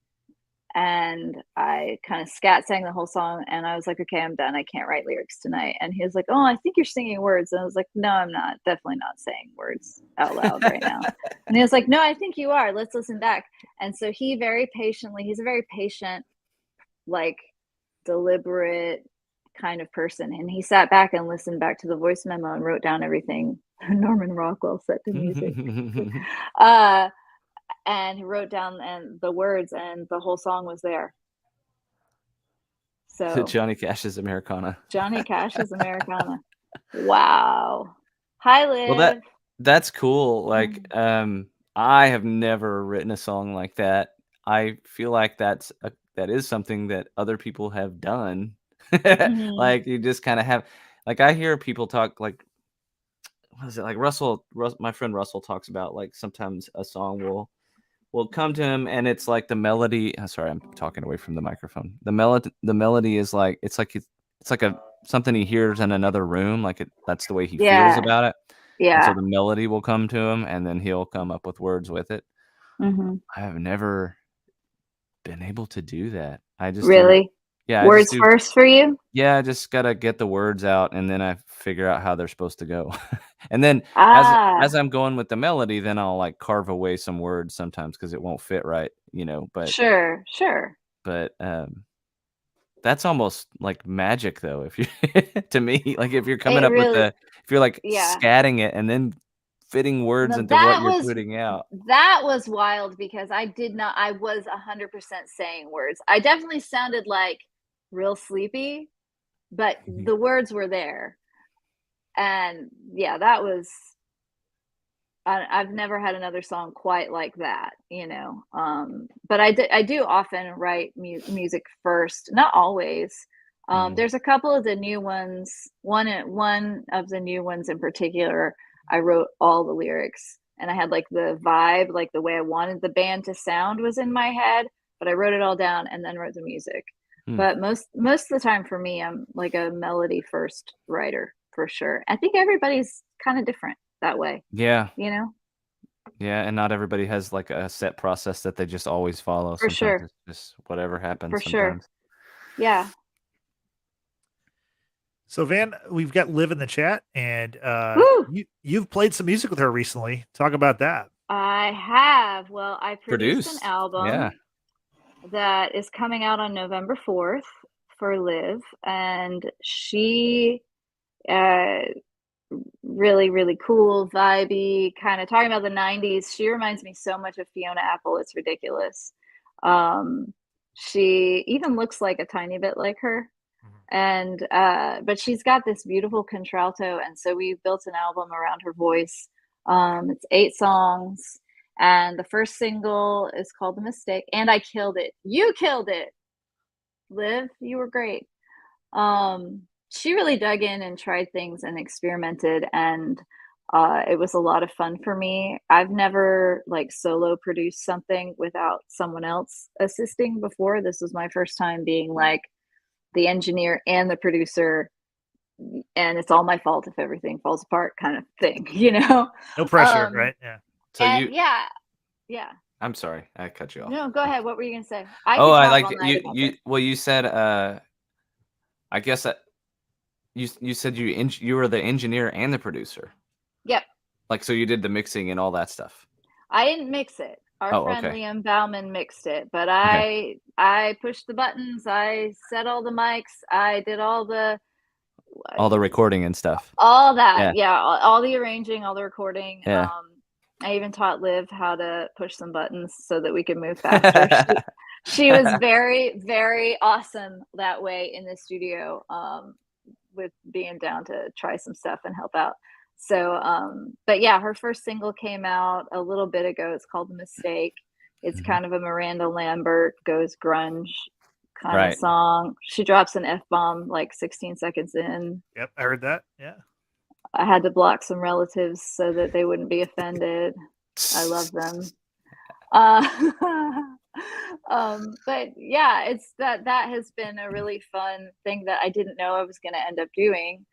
And I kind of scat sang the whole song, and I was like, okay, I'm done. I can't write lyrics tonight. And he was like, oh, I think you're singing words. And I was like, no, I'm not. Definitely not saying words out loud right now. And he was like, no, I think you are. Let's listen back. And so he's a very patient, like deliberate kind of person. And he sat back and listened back to the voice memo and wrote down everything Norman Rockwell set to music. And he wrote down the words, and the whole song was there. So Johnny Cash's Americana. Johnny Cash's Americana. Wow. Hi, Liv. Well, that's cool. Like, I have never written a song like that. I feel like that is something that other people have done. Mm-hmm. Like, you just kind of have, like, I hear people talk like, what is it? Like my friend Russell talks about, like, sometimes a song will come to him, and it's like the melody. Sorry, I'm talking away from the microphone. The melody is like it's like something he hears in another room. Like that's the way he feels about it. Yeah. And so the melody will come to him, and then he'll come up with words with it. Mm-hmm. I have never been able to do that. I just really. Words first for you? Yeah, I just gotta get the words out, and then I figure out how they're supposed to go. And then as I'm going with the melody, then I'll like carve away some words sometimes because it won't fit right, But sure. But that's almost like magic, though. If you, to me, like if you're coming up with if you're like scatting it and then fitting words into what you're putting out. That was wild because I was 100% saying words. I definitely sounded like real sleepy, but the words were there. And yeah, that was, I've never had another song quite like that, but I do often write music first, not always. There's a couple of the new ones. One of the new ones in particular, I wrote all the lyrics, and I had like the vibe, like the way I wanted the band to sound was in my head, but I wrote it all down and then wrote the music. But most of the time for me, I'm like a melody first writer for sure. I think everybody's kind of different that way. Yeah. Yeah, and not everybody has like a set process that they just always follow. For sure. It's just whatever happens. For sometimes. Sure. Yeah. So Van, we've got Liv in the chat, and you've played some music with her recently. Talk about that. I have. Well, I produced an album that is coming out on November 4th for Liv, and she really, really cool, vibey, kind of talking about the 90s. She reminds me so much of Fiona Apple. It's ridiculous. She even looks like a tiny bit like her. And but she's got this beautiful contralto, and so we built an album around her voice. It's 8 songs, And the first single is called The Mistake, and I killed it. You killed it, Liv. You were great. She really dug in and tried things and experimented, and it was a lot of fun for me. I've never like solo produced something without someone else assisting before. This was my first time being like the engineer and the producer, and it's all my fault if everything falls apart kind of thing, you know? No pressure, right? Yeah. So and yeah. I'm sorry, I cut you off. No, go ahead. What were you gonna say? I like you. Well, you said I guess that you said you were the engineer and the producer. Yep. Like, so you did the mixing and all that stuff. I didn't mix it. Our friend Liam Bauman mixed it, but I pushed the buttons. I set all the mics. I did all the recording and stuff. All that, all the arranging, all the recording. Yeah. I even taught Liv how to push some buttons so that we could move faster. She was very, very awesome that way in the studio, with being down to try some stuff and help out. So, but yeah, her first single came out a little bit ago. It's called The Mistake. It's kind of a Miranda Lambert goes grunge kind of song. She drops an F-bomb like 16 seconds in. Yep, I heard that. Yeah. I had to block some relatives so that they wouldn't be offended. I love them. But yeah, it's that has been a really fun thing that I didn't know I was going to end up doing.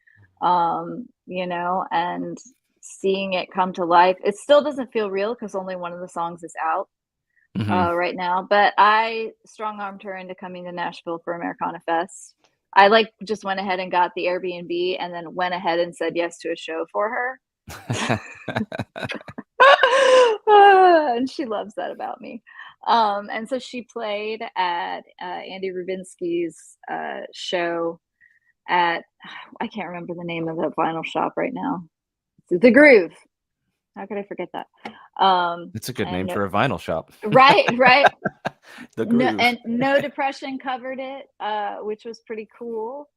You know, and seeing it come to life. It still doesn't feel real because only one of the songs is out right now. But I strong-armed her into coming to Nashville for Americana Fest. I like just went ahead and got the Airbnb and then went ahead and said yes to a show for her. And she loves that about me. And so she played at Andy Rubinsky's show at, I can't remember the name of the vinyl shop right now. The Groove. How could I forget that? It's a good name for a vinyl shop. Right. The Groove. No Depression covered it, which was pretty cool.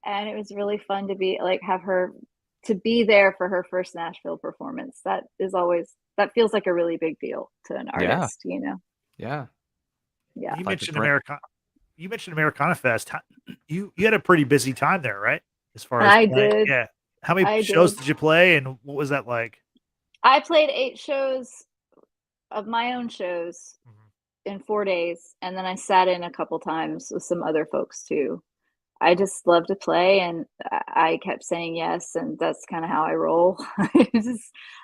And it was really fun to be like, have her to be there for her first Nashville performance. That feels like a really big deal to an artist, you know? Yeah. You mentioned Americana Fest. You had a pretty busy time there, right? As far as I did. Yeah. How many shows did you play, and what was that like? I played 8 shows of my own shows in 4 days, and then I sat in a couple times with some other folks too. I just love to play, and I kept saying yes, and that's kind of how I roll.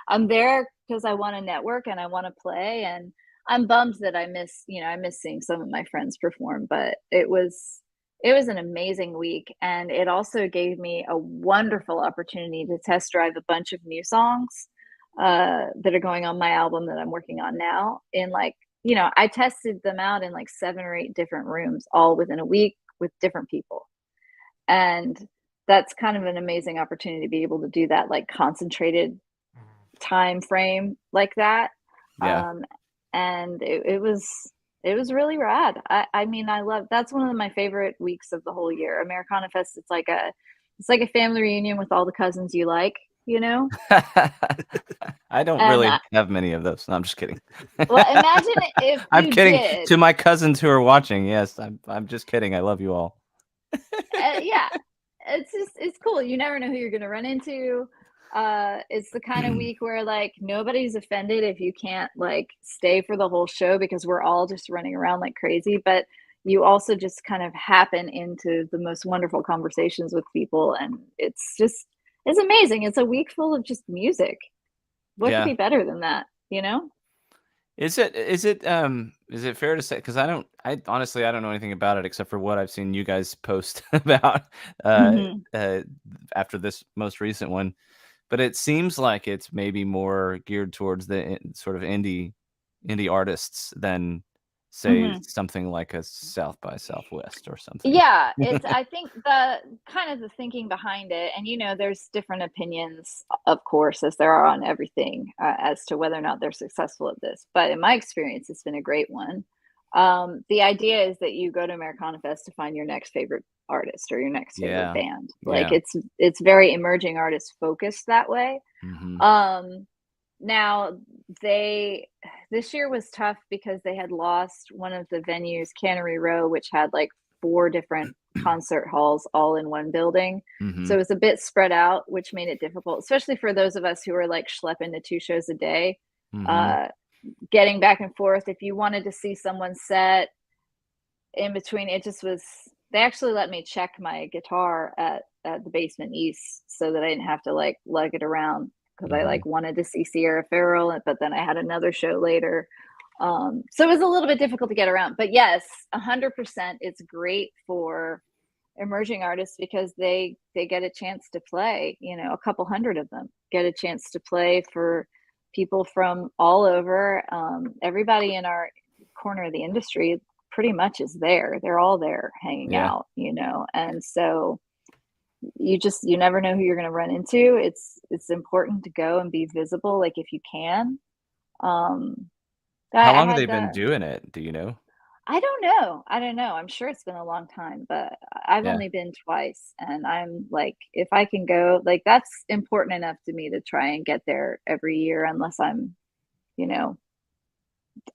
I'm there because I want to network and I want to play, and I'm bummed that I miss seeing some of my friends perform, but it was an amazing week, and it also gave me a wonderful opportunity to test drive a bunch of new songs that are going on my album that I'm working on now. In I tested them out in like 7 or 8 different rooms, all within a week with different people. And that's kind of an amazing opportunity to be able to do that, like concentrated time frame like that. Yeah. And it was really rad. I mean, that's one of my favorite weeks of the whole year. Americana Fest, it's like a family reunion with all the cousins you like, you know? I don't really have many of those. No, I'm just kidding. Well, imagine if I'm kidding. did. To my cousins who are watching, yes, I'm just kidding. I love you all. Yeah, it's cool. You never know who you're gonna run into. It's the kind of week where like nobody's offended if you can't like stay for the whole show because we're all just running around like crazy, but you also just kind of happen into the most wonderful conversations with people, and it's amazing. It's a week full of just music. What could be better than that, you know? Is it fair to say, because I honestly don't know anything about it except for what I've seen you guys post about after this most recent one, but it seems like it's maybe more geared towards the sort of indie artists than say something like a South by Southwest or something. Yeah, I think the kind of the thinking behind it, and there's different opinions, of course, as there are on everything, as to whether or not they're successful at this. But in my experience, it's been a great one. The idea is that you go to Americana Fest to find your next favorite artist or your next favorite band. Like it's very emerging artist focused that way. Now this year was tough because they had lost one of the venues, Cannery Row, which had like 4 different concert halls all in one building. So it was a bit spread out, which made it difficult, especially for those of us who are like schlepping to 2 shows a day. Getting back and forth. If you wanted to see someone set in between, it just was. They actually let me check my guitar at the Basement East so that I didn't have to like lug it around, because I like wanted to see Sierra Farrell, but then I had another show later. So it was a little bit difficult to get around. But yes, 100%, it's great for emerging artists because they get a chance to play. You know, a couple hundred of them get a chance to play for people from all over. Everybody in our corner of the industry pretty much is there. They're all there hanging out, you know, and so you never know who you're going to run into. It's important to go and be visible, like if you can. How long have they been doing it? Do you know? I don't know. I'm sure it's been a long time, but I've only been twice, and I'm like, if I can go, like that's important enough to me to try and get there every year, unless I'm, you know,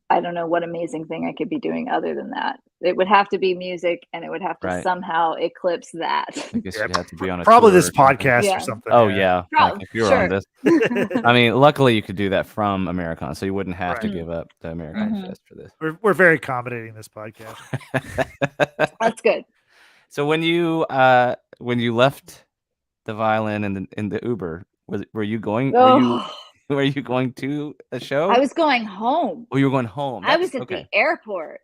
I don't know what amazing thing I could be doing other than that. It would have to be music, and it would have to somehow eclipse that. I guess you'd have to be on a probably tour this podcast or something. Oh yeah, like if you were on this. I mean, luckily you could do that from Americon, so you wouldn't have to give up the Americon Fest for this. We're very accommodating this podcast. That's good. So when you left the violin in the Uber, were you going? Were you going to a show? I was going home. Oh, you were going home. I was at the airport.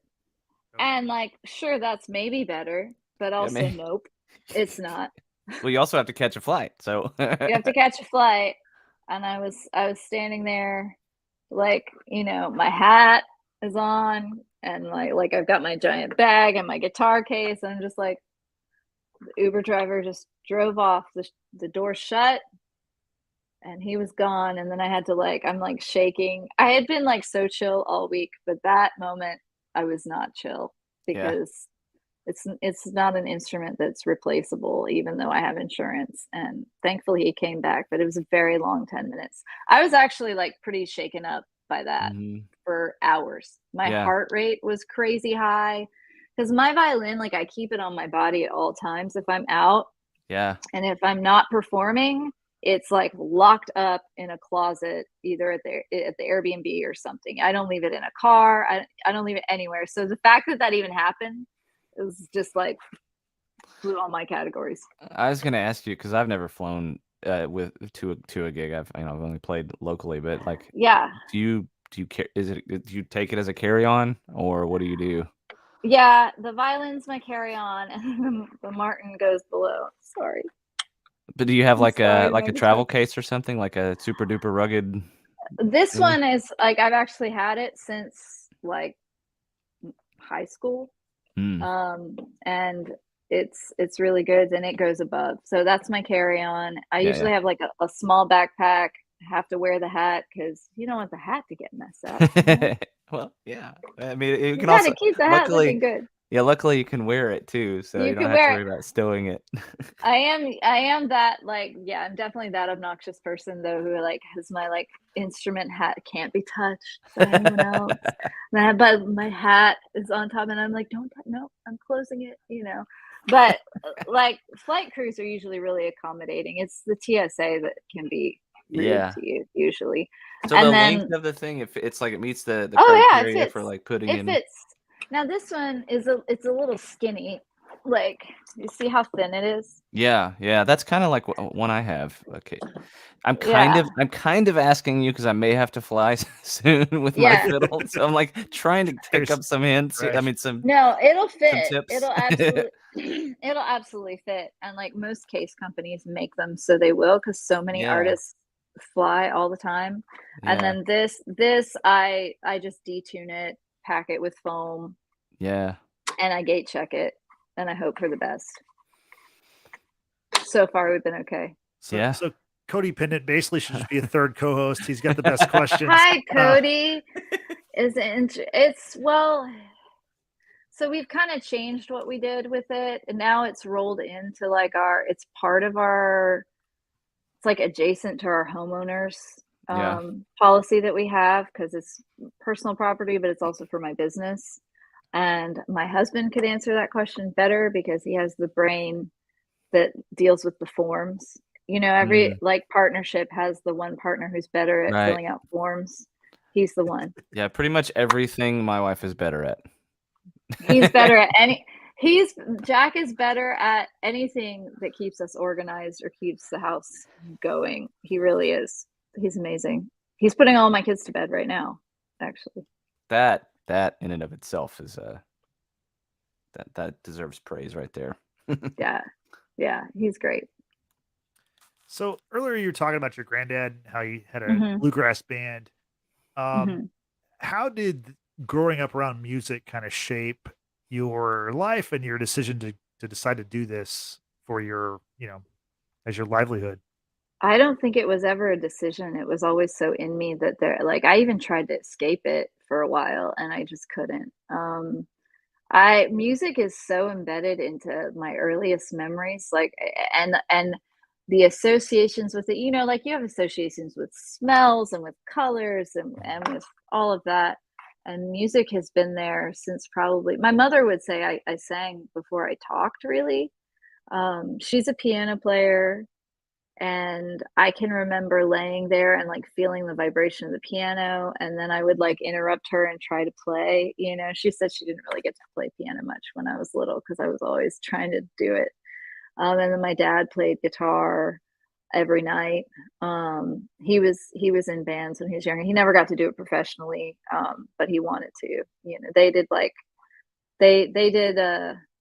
And like, sure, that's maybe better, but also nope, it's not. Well, you also have to catch a flight, so you have to catch a flight. And I was standing there, like, you know, my hat is on, and like I've got my giant bag and my guitar case, and I'm just like, the Uber driver just drove off. The door shut, and he was gone. And then I had to I'm like shaking. I had been like so chill all week, but that moment I was not chill, because it's not an instrument that's replaceable, even though I have insurance. And thankfully he came back, but it was a very long 10 minutes. I was actually like pretty shaken up by that for hours. My heart rate was crazy high, because my violin, like I keep it on my body at all times if I'm out. Yeah. And if I'm not performing, it's like locked up in a closet, either at the Airbnb or something. I don't leave it in a car. I don't leave it anywhere. So the fact that even happened, it was just like blew all my categories. I was going to ask you, because I've never flown to a gig. I've only played locally, but like, do you take it as a carry-on, or what do you do? Yeah, the violin's my carry-on, and the Martin goes below. Sorry. But do you have like a travel case or something, like a super duper rugged? This one is like, I've actually had it since like high school. And it's really good, and it goes above. So that's my carry-on. I usually have like a small backpack. I have to wear the hat because you don't want the hat to get messed up. Well, yeah. I mean, you can also keep the hat looking good. Yeah, luckily you can wear it too, so you don't have to worry about stowing it. I am that I'm definitely that obnoxious person though, who like has my like instrument hat can't be touched by anyone else. But my hat is on top, and I'm like, no, I'm closing it, you know. But like flight crews are usually really accommodating. It's the TSA that can be rude to you usually. So and the length of the thing, if it's like it meets the criteria for like putting in. Now this one it's a little skinny. Like, you see how thin it is? Yeah, that's kind of like one I have. Okay, I'm kind of asking you because I may have to fly soon with my fiddle, so I'm like trying to pick up some hints. I mean, it'll fit. It'll absolutely fit. And like most case companies make them so they will, because so many artists fly all the time. And then this I just detune it, pack it with foam. Yeah. And I gate check it, and I hope for the best. So far, we've been okay. So Cody Pendant basically should just be a third co-host. He's got the best questions. Hi, Cody. So we've kind of changed what we did with it, and now it's rolled into like it's part of our, it's like adjacent to our homeowners policy that we have, because it's personal property, but it's also for my business. And my husband could answer that question better because he has the brain that deals with the forms. Every partnership has the one partner who's better at filling out forms. He's the one. Yeah, pretty much everything my wife is better at. He's better at Jack is better at anything that keeps us organized or keeps the house going. He really is. He's amazing. He's putting all my kids to bed right now, actually. That in and of itself is that deserves praise right there. Yeah, he's great. So earlier you were talking about your granddad, how he had a bluegrass band. How did growing up around music kind of shape your life and your decision to decide to do this for your, as your livelihood? I don't think it was ever a decision. It was always so in me that I even tried to escape it for a while and I just couldn't. Music is so embedded into my earliest memories, and the associations with it, you have associations with smells and with colors and with all of that. And music has been there since probably, my mother would say I sang before I talked, really. She's a piano player, and I can remember laying there and feeling the vibration of the piano, and then I would interrupt her and try to play. She said she didn't really get to play piano much when I was little because I was always trying to do it. And then my dad played guitar every night. He was in bands when he was younger. He never got to do it professionally, but he wanted to. They did they did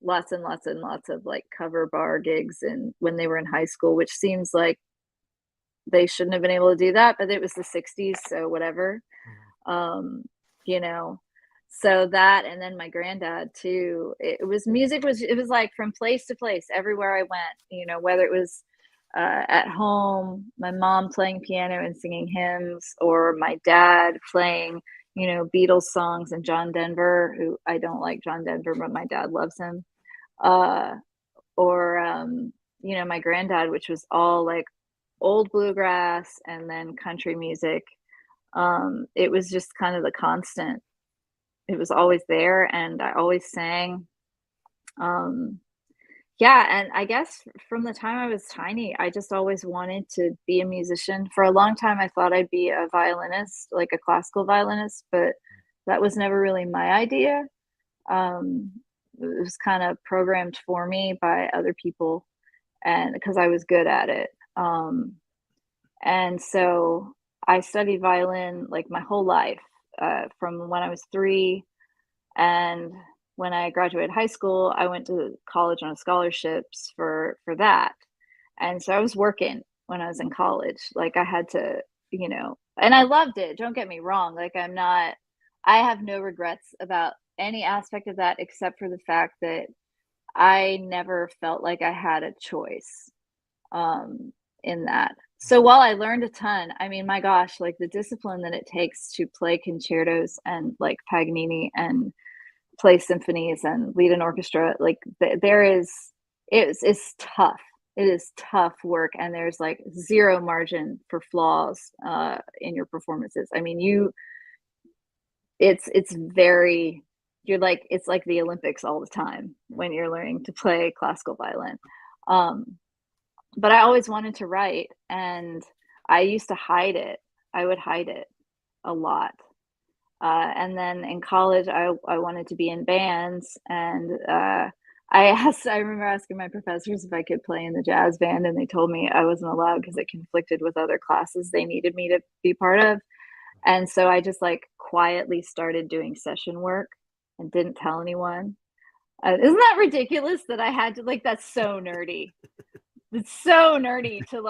lots and lots and lots of cover bar gigs and when they were in high school, which seems like they shouldn't have been able to do that, but it was the 60s, so whatever. So that, and then my granddad too, it was from place to place everywhere I went, whether it was at home, my mom playing piano and singing hymns, or my dad playing Beatles songs and John Denver, who I don't like John Denver, but my dad loves him. Or my granddad, which was all old bluegrass and then country music. It was just kind of the constant. It was always there, and I always sang. And I guess from the time I was tiny, I just always wanted to be a musician. For a long time, I thought I'd be a violinist, like a classical violinist, but that was never really my idea. It was kind of programmed for me by other people, and because I was good at it. And so I studied violin my whole life, from when I was 3. And when I graduated high school, I went to college on scholarships for that. And so I was working when I was in college. I had to, and I loved it. Don't get me wrong. I have no regrets about any aspect of that, except for the fact that I never felt like I had a choice in that. So while I learned a ton, I mean, my gosh, the discipline that it takes to play concertos and Paganini and play symphonies and lead an orchestra, it's tough. It is tough work, and there's zero margin for flaws in your performances. I mean, it's very, it's like the Olympics all the time when you're learning to play classical violin. But I always wanted to write, and I used to hide it. I would hide it a lot. And then in college, I wanted to be in bands, and I remember asking my professors if I could play in the jazz band, and they told me I wasn't allowed because it conflicted with other classes they needed me to be part of. And so I just quietly started doing session work and didn't tell anyone. Isn't that ridiculous that I had to that's so nerdy. It's so nerdy to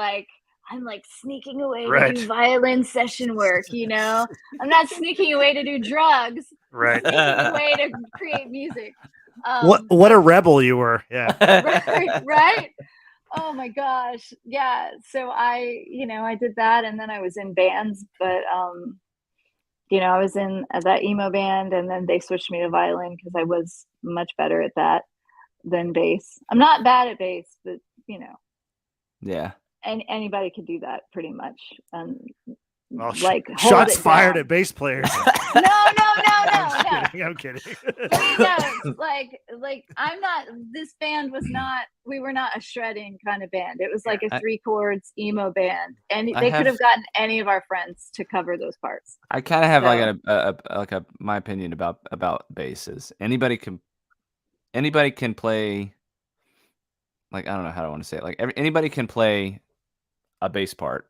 I'm sneaking away to do violin session work, I'm not sneaking away to do drugs. Right. I'm sneaking away to create music. What a rebel you were. Yeah. Right. Oh my gosh. Yeah. So I did that, and then I was in bands, but I was in that emo band, and then they switched me to violin because I was much better at that than bass. I'm not bad at bass, but Yeah. And anybody could do that pretty much. Well, like shots fired at bass players. No. I'm kidding. No, like I'm not. This band was not. We were not a shredding kind of band. It was like a 3 chords emo band, and they could have gotten any of our friends to cover those parts. I kind of have my opinion about basses. Anybody can play. Like, I don't know how I want to say it. Like anybody can play a bass part.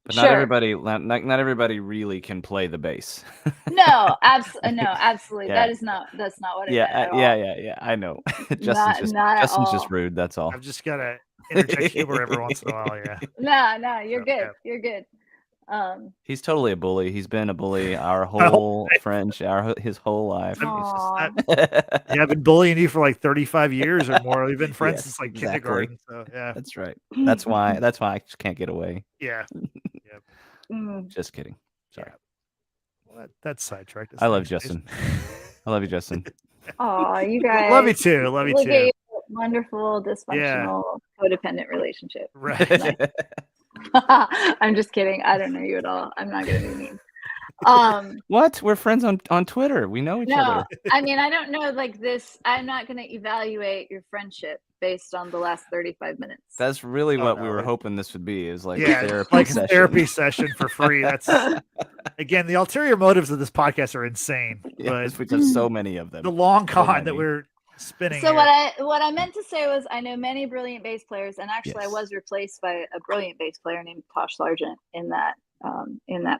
But not everybody really can play the bass. No, absolutely. Yeah. That's not what I meant at all. Yeah. I know. Justin's just rude. That's all. I've just got to interject humor every once in a while. Yeah. No, you're good. Yeah. You're good. He's totally a bully. He's been a bully our whole his whole life. I've been bullying you for like 35 years or more. We've been friends since like kindergarten. So yeah, that's right. That's why I just can't get away. Yeah. Just kidding. Sorry. Well, that's sidetracked. I love Justin. I love you, Justin. Oh, you guys. Love you too. Love you too. Wonderful, dysfunctional, codependent relationship. Right. I'm just kidding. I don't know you at all. I'm not gonna be mean. What? We're friends on Twitter. We know each other. I mean, I don't know like this. I'm not gonna evaluate your friendship based on the last 35 minutes. That's really what we were hoping this would be. Is like a therapy session for free. That's again, the ulterior motives of this podcast are insane. Yes, we have so many of them. The long con that we're spinning. So what I meant to say was I know many brilliant bass players, and actually I was replaced by a brilliant bass player named Tosh Sargent in that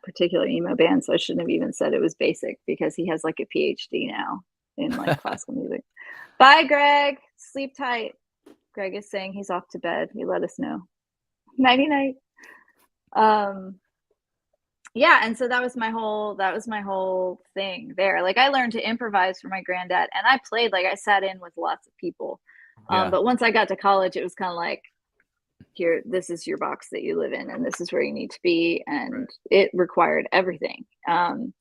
particular emo band. So I shouldn't have even said it was basic because he has like a PhD now in like classical music. Bye, Greg. Sleep tight. Greg is saying he's off to bed. He let us know. Nighty night. Yeah, and so that was my whole thing there. Like I learned to improvise from my granddad, and I played, like I sat in with lots of people. But once I got to college, it was kind of like, here, this is your box that you live in, and this is where you need to be, and it required everything. And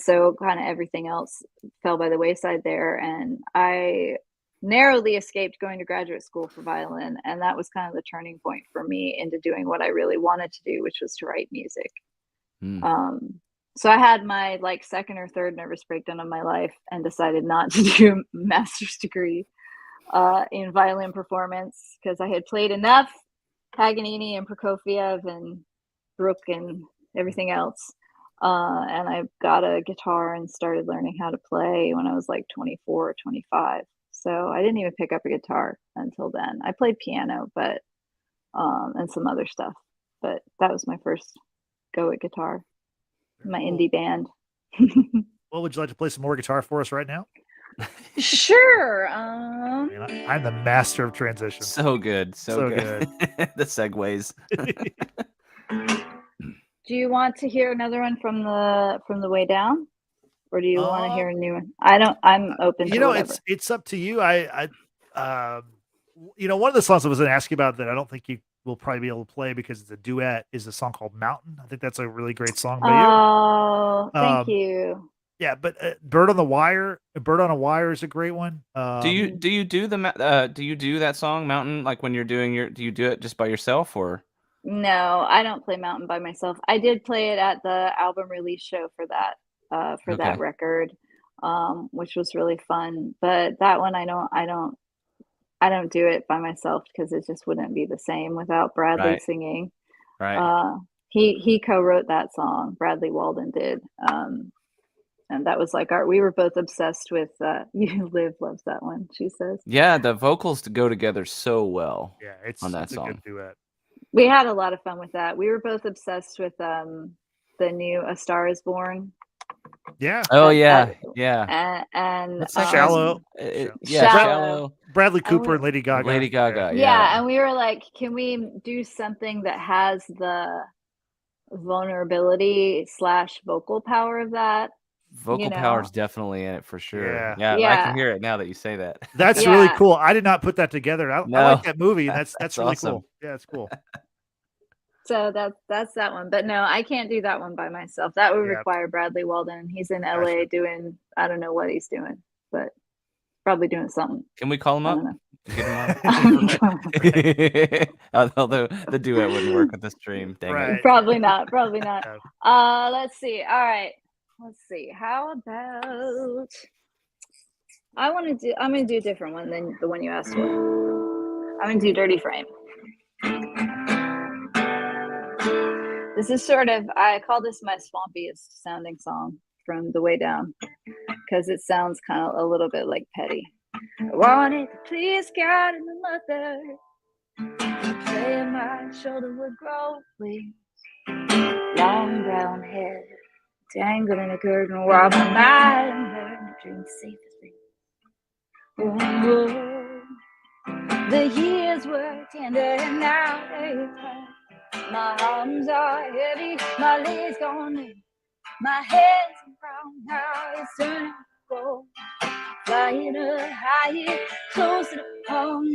so kind of everything else fell by the wayside there, and I narrowly escaped going to graduate school for violin, and that was kind of the turning point for me into doing what I really wanted to do, which was to write music. So I had my like second or third nervous breakdown of my life and decided not to do a master's degree in violin performance because I had played enough Paganini and Prokofiev and Bruch and everything else. And I got a guitar and started learning how to play when I was like 24 or 25. So I didn't even pick up a guitar until then. I played piano, but and some other stuff. But that was my first go at guitar. My indie band. Well, would you like to play some more guitar for us right now? Sure. I'm the master of transition. So good. So good. The segues. Do you want to hear another one from the way down? Or do you want to hear a new one? I'm open to whatever. It's up to you. One of the songs I was going to ask you about that I don't think you will probably be able to play because it's a duet is a song called Mountain. I think that's a really great song by you. Oh, thank you. Yeah, but Bird on a Wire is a great one. Do you do that song Mountain like when you're doing do you do it just by yourself or? No, I don't play Mountain by myself. I did play it at the album release show for that that record, which was really fun. But that one I don't do it by myself because it just wouldn't be the same without Bradley singing. Right. He co-wrote that song. Bradley Walden did. And that was like we were both obsessed with Liv loves that one, she says. Yeah, the vocals go together so well. Yeah, it's on that song. A good duet. We had a lot of fun with that. We were both obsessed with the new A Star Is Born. Yeah. Oh yeah. And Shallow. Shallow. Bradley Cooper and Lady Gaga. Yeah, and we were like, can we do something that has the vulnerability / vocal power of that? Vocal power is definitely in it for sure. Yeah, I can hear it now that you say that. That's really cool. I did not put that together. I like that movie. That's really awesome. Cool. Yeah, it's cool. So that's that one. But no, I can't do that one by myself. That would require Bradley Walden. He's in LA doing, I don't know what he's doing, but probably doing something. Can we call him I up? don't know. Get him on. Although the duet wouldn't work with the stream. Dang it. Probably not. Probably not. No. Let's see. All right. Let's see. How about I'm gonna do a different one than the one you asked for. I'm gonna do Dirty Frame. This is sort of, I call this my swampiest sounding song from The Way Down, because it sounds kind of a little bit like Petty. I wanted to please God and the mother, play my shoulder would grow wings, long brown hair, tangled in a curtain while my mind learned to dream safer things. Oh, the years were tender and now they turn. My arms are heavy, my legs gone limp. My head's brown, now it's turning gold. Flying up higher, closer to home.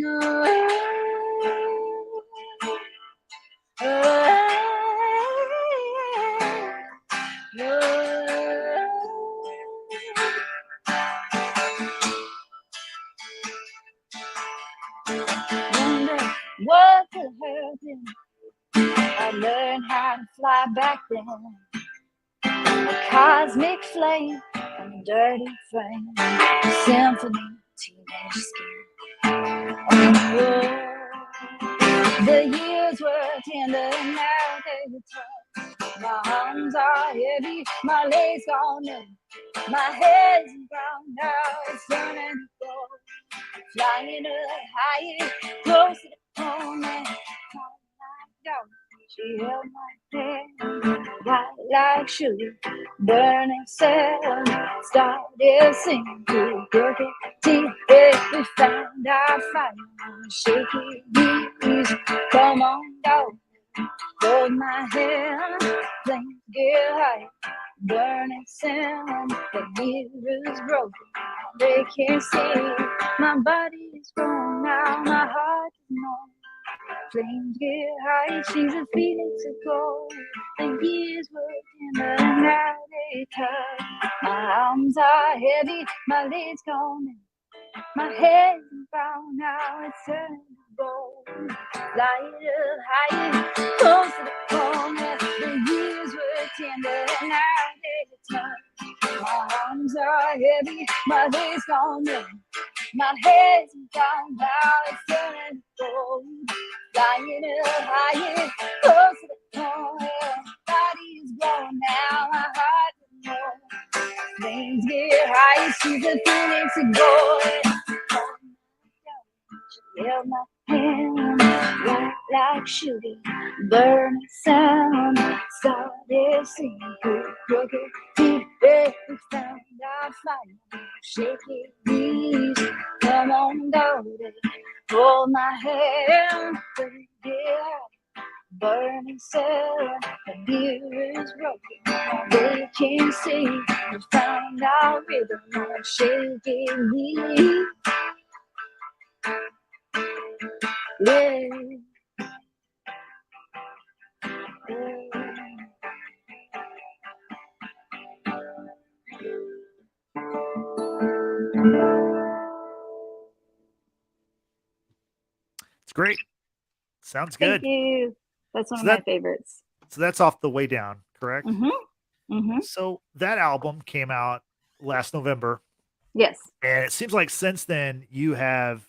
Wonder what could hurt him. I learned how to fly back then. A cosmic flame and a dirty frame, a symphony of teenage skin. Oh, the years were tender and now they return. My arms are heavy, my legs gone numb. My head's brown, now it's turning to gold. Flying up higher, closer to home and down. She held my hand, white like sugar, burning sun. Started singing to crooked teeth. We found our fire on shaky knees. Come on, dog, hold my hand. Flames get high, burning sun. The mirror's broken, they can't see. My body is gone now, my heart is numb. Flames get high, she's a phoenix of gold. The years were tender and now they turn. My arms are heavy, my legs gone in. My head's brown, now it's turning to gold. Light up higher, closer to home. The years were tender and now they turn. My arms are heavy, my legs gone in. My head's down, now it's turning to gold. Flying up higher, closer to home. Body is growing now, my heart is low. Flames get higher, she's a phoenix of gold. She held my hand, white like sugar, burning sound. Started singing through crooked teeth. We found our fire, shaky knees. Come on, daughter, hold my hand. Yeah, burning sun. The mirror's broken, they can't see. We found our rhythm on shaky knees. Yeah. It's great. Sounds Thank good. you. That's one of my favorites. So that's off The Way Down, correct? Mm-hmm. Mm-hmm. So that album came out last November. Yes. And it seems like since then you have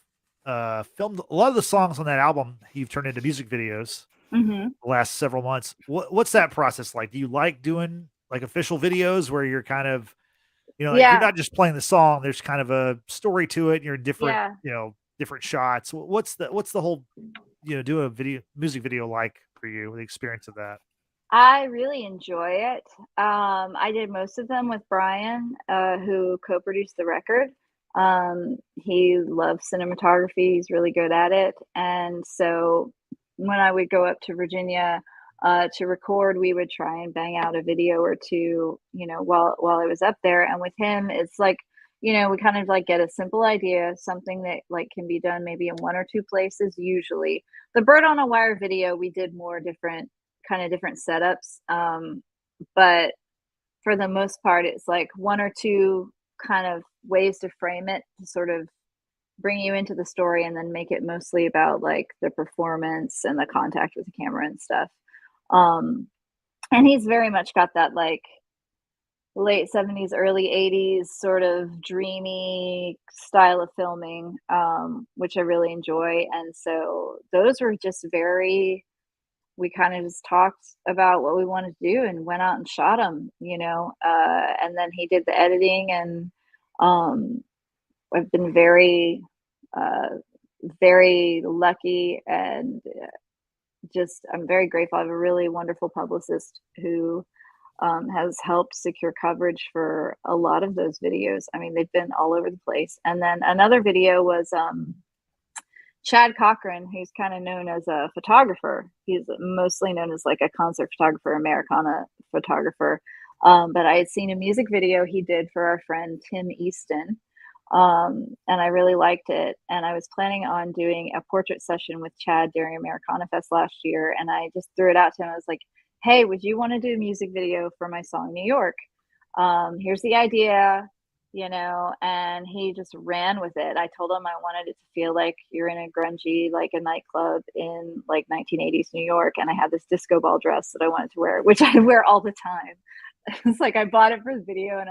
filmed a lot of the songs on that album. You've turned into music videos the last several months. What's that process like? Do you like doing like official videos where you're kind of, like you're not just playing the song, there's kind of a story to it. You're different, different shots. What's the whole, do a music video like for you, the experience of that? I really enjoy it. I did most of them with Brian, who co-produced the record. He loves cinematography. He's really good at it. And so when I would go up to Virginia to record, we would try and bang out a video or two, while I was up there. And with him, it's like, we kind of like get a simple idea, something that like can be done maybe in one or two places. Usually the Bird on a Wire video, we did more different setups. But for the most part, it's like one or two kind of ways to frame it to sort of bring you into the story and then make it mostly about like the performance and the contact with the camera and stuff. And he's very much got that like late 70s, early 80s sort of dreamy style of filming, which I really enjoy. And so those were just we kind of just talked about what we wanted to do and went out and shot them, and then he did the editing, and I've been very, very lucky, and I'm very grateful. I have a really wonderful publicist who has helped secure coverage for a lot of those videos. I mean, they've been all over the place. And then another video was Chad Cochran, who's kind of known as a photographer. He's mostly known as like a concert photographer, Americana photographer. But I had seen a music video he did for our friend Tim Easton, and I really liked it. And I was planning on doing a portrait session with Chad during Americana Fest last year, and I just threw it out to him. I was like, hey, would you want to do a music video for my song New York? Here's the idea, and he just ran with it. I told him I wanted it to feel like you're in a grungy, like a nightclub in like 1980s New York. And I had this disco ball dress that I wanted to wear, which I wear all the time. It's like I bought it for the video, and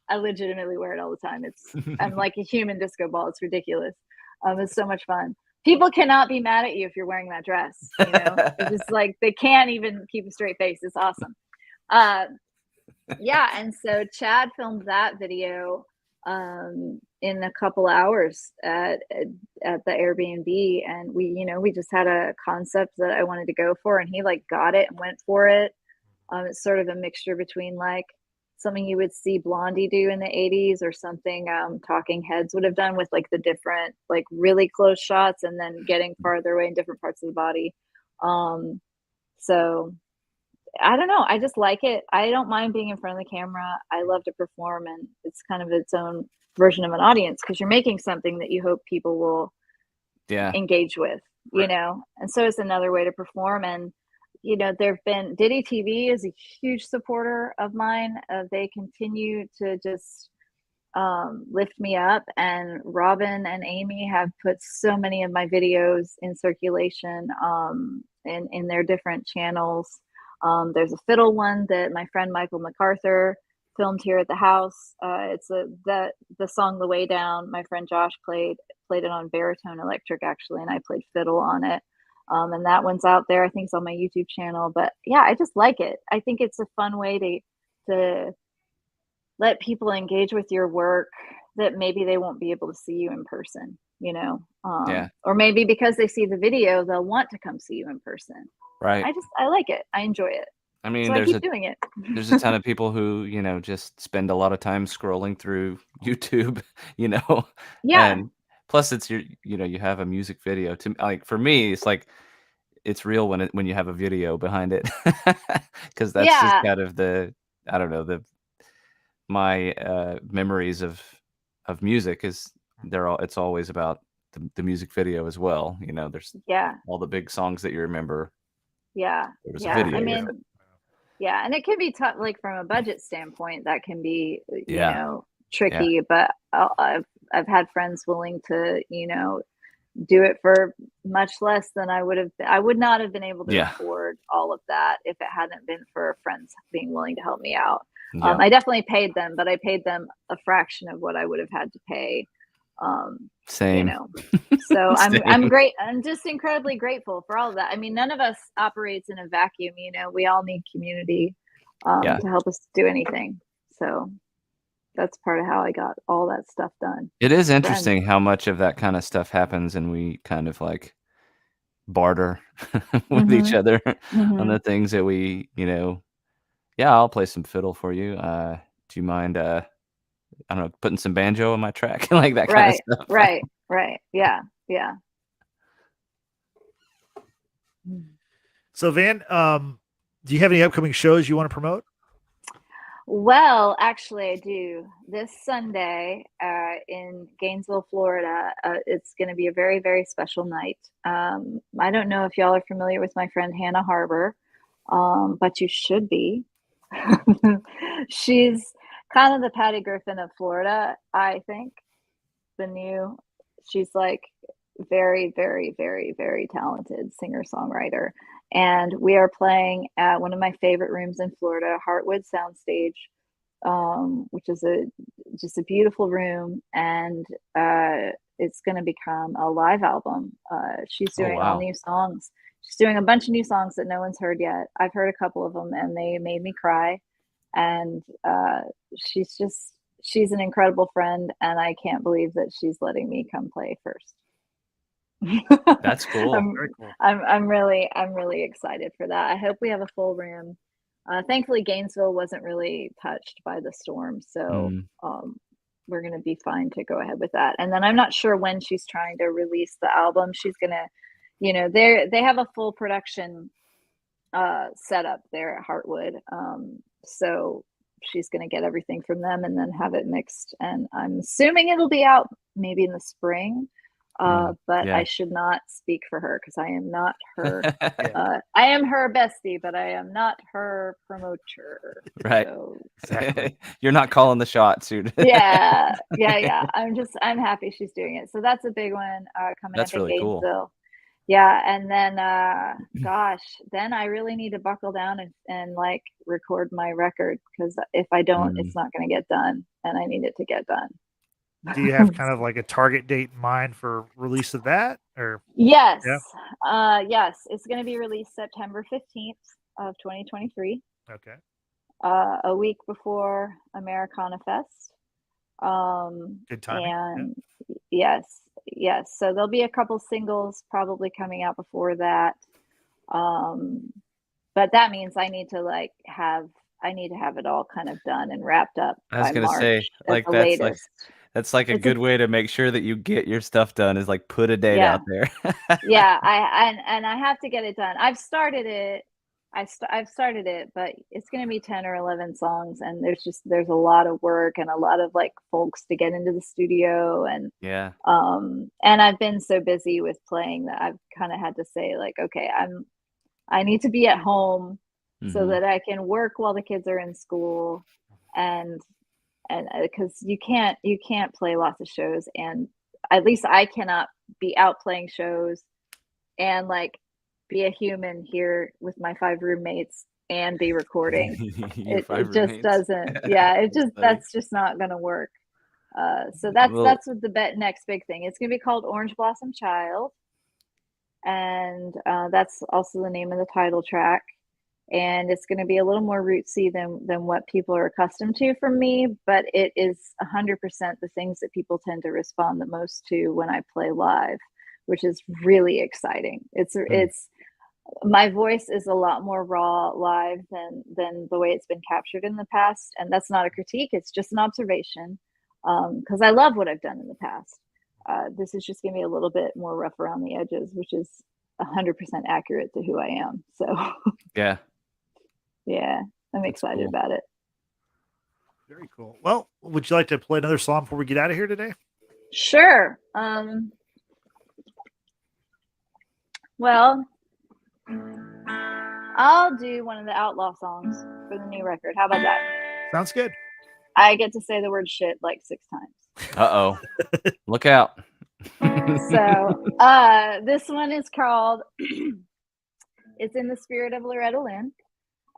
I legitimately wear it all the time. I'm like a human disco ball. It's ridiculous. It's so much fun. People cannot be mad at you if you're wearing that dress. It's just like they can't even keep a straight face. It's awesome. Yeah, and so Chad filmed that video in a couple hours at the Airbnb, and we just had a concept that I wanted to go for, and he like got it and went for it. It's sort of a mixture between like something you would see Blondie do in the 80s or something Talking Heads would have done, with like the different like really close shots and then getting farther away in different parts of the body. So I don't know. I just like it. I don't mind being in front of the camera. I love to perform, and it's kind of its own version of an audience because you're making something that you hope people will engage with, and so it's another way to perform. And there've been Diddy TV is a huge supporter of mine. They continue to just lift me up, and Robin and Amy have put so many of my videos in circulation in their different channels. There's a fiddle one that my friend Michael MacArthur filmed here at the house. It's the song "The Way Down." My friend Josh played it on baritone electric actually, and I played fiddle on it. And that one's out there. I think it's on my YouTube channel. But yeah, I just like it. I think it's a fun way to let people engage with your work that maybe they won't be able to see you in person, or maybe because they see the video, they'll want to come see you in person. Right. I like it. I enjoy it. I mean, so I keep doing it. There's a ton of people who, just spend a lot of time scrolling through YouTube, Yeah. And plus it's you have a music video to like, for me, it's like, it's real when you have a video behind it, because that's just kind of I don't know, my memories of music is it's always about the music video as well. There's all the big songs that you remember. Yeah. There was a video. I mean, yeah, and it can be tough, like from a budget standpoint, that can be tricky. But I've had friends willing to do it for much less than I would not have been able to afford all of that if it hadn't been for friends being willing to help me out. I definitely paid them, but I paid them a fraction of what I would have had to pay. Same. So I'm great. I'm just incredibly grateful for all of that. I mean, none of us operates in a vacuum. We all need community to help us do anything. So that's part of how I got all that stuff done. It is interesting how much of that kind of stuff happens, and we kind of like barter with each other on the things that we, I'll play some fiddle for you. Do you mind, I don't know, putting some banjo in my track? Like that kind of stuff. Right. Yeah. So Van, do you have any upcoming shows you want to promote? Well, actually, I do. This Sunday in Gainesville, Florida, it's going to be a very, very special night. I don't know if y'all are familiar with my friend Hannah Harbor, but you should be. She's kind of the Patty Griffin of Florida, I think. She's like very, very, very, very talented singer-songwriter. And we are playing at one of my favorite rooms in Florida, Heartwood Soundstage, which is just a beautiful room. And it's going to become a live album. She's doing all new songs. She's doing a bunch of new songs that no one's heard yet. I've heard a couple of them and they made me cry. And she's an incredible friend, and I can't believe that she's letting me come play first. That's cool. Very cool. I'm really excited for that. I hope we have a full room. Thankfully, Gainesville wasn't really touched by the storm, so we're gonna be fine to go ahead with that. And then I'm not sure when she's trying to release the album. She's gonna, they have a full production setup there at Heartwood, so she's gonna get everything from them and then have it mixed. And I'm assuming it'll be out maybe in the spring. But I should not speak for her because I am not her. I am her bestie, but I am not her promoter. Right. So, Exactly. You're not calling the shots, dude. yeah. I'm happy she's doing it. So that's a big one coming That's up in really cool. Gainesville. Yeah, and then then I really need to buckle down and like record my record, because if I don't, it's not going to get done, and I need it to get done. Do you have kind of like a target date in mind for release of that, or? Yes. Yeah. Yes, it's going to be released September 15th of 2023. Okay. A week before Americana Fest. Good timing. And yes. So there'll be a couple singles probably coming out before that. But that means I need to have it all kind of done and wrapped up. I was by gonna March say, at the latest. That's like a good way to make sure that you get your stuff done, is like put a date out there. Yeah, I have to get it done. I've started it. I've started it, but it's going to be 10 or 11 songs, and there's a lot of work and a lot of like folks to get into the studio, and and I've been so busy with playing that I've kind of had to say like, okay, I need to be at home so that I can work while the kids are in school, and because you can't play lots of shows, and at least I cannot be out playing shows and like be a human here with my 5 roommates and be recording. It just doesn't. That's just not gonna work. So that's what the next big thing. It's gonna be called Orange Blossom Child, and that's also the name of the title track. And it's going to be a little more rootsy than what people are accustomed to from me, but it is 100% the things that people tend to respond the most to when I play live, which is really exciting. It's my voice is a lot more raw live than the way it's been captured in the past, and that's not a critique. It's just an observation, because I love what I've done in the past. This is just going to be a little bit more rough around the edges, which is 100% accurate to who I am. So yeah, I'm excited about it. Very cool. Well, would you like to play another song before we get out of here today? Sure. Well, I'll do one of the Outlaw songs for the new record. How about that? Sounds good. I get to say the word shit like 6 times. Uh-oh. Look out. So this one is called It's in the Spirit of Loretta Lynn.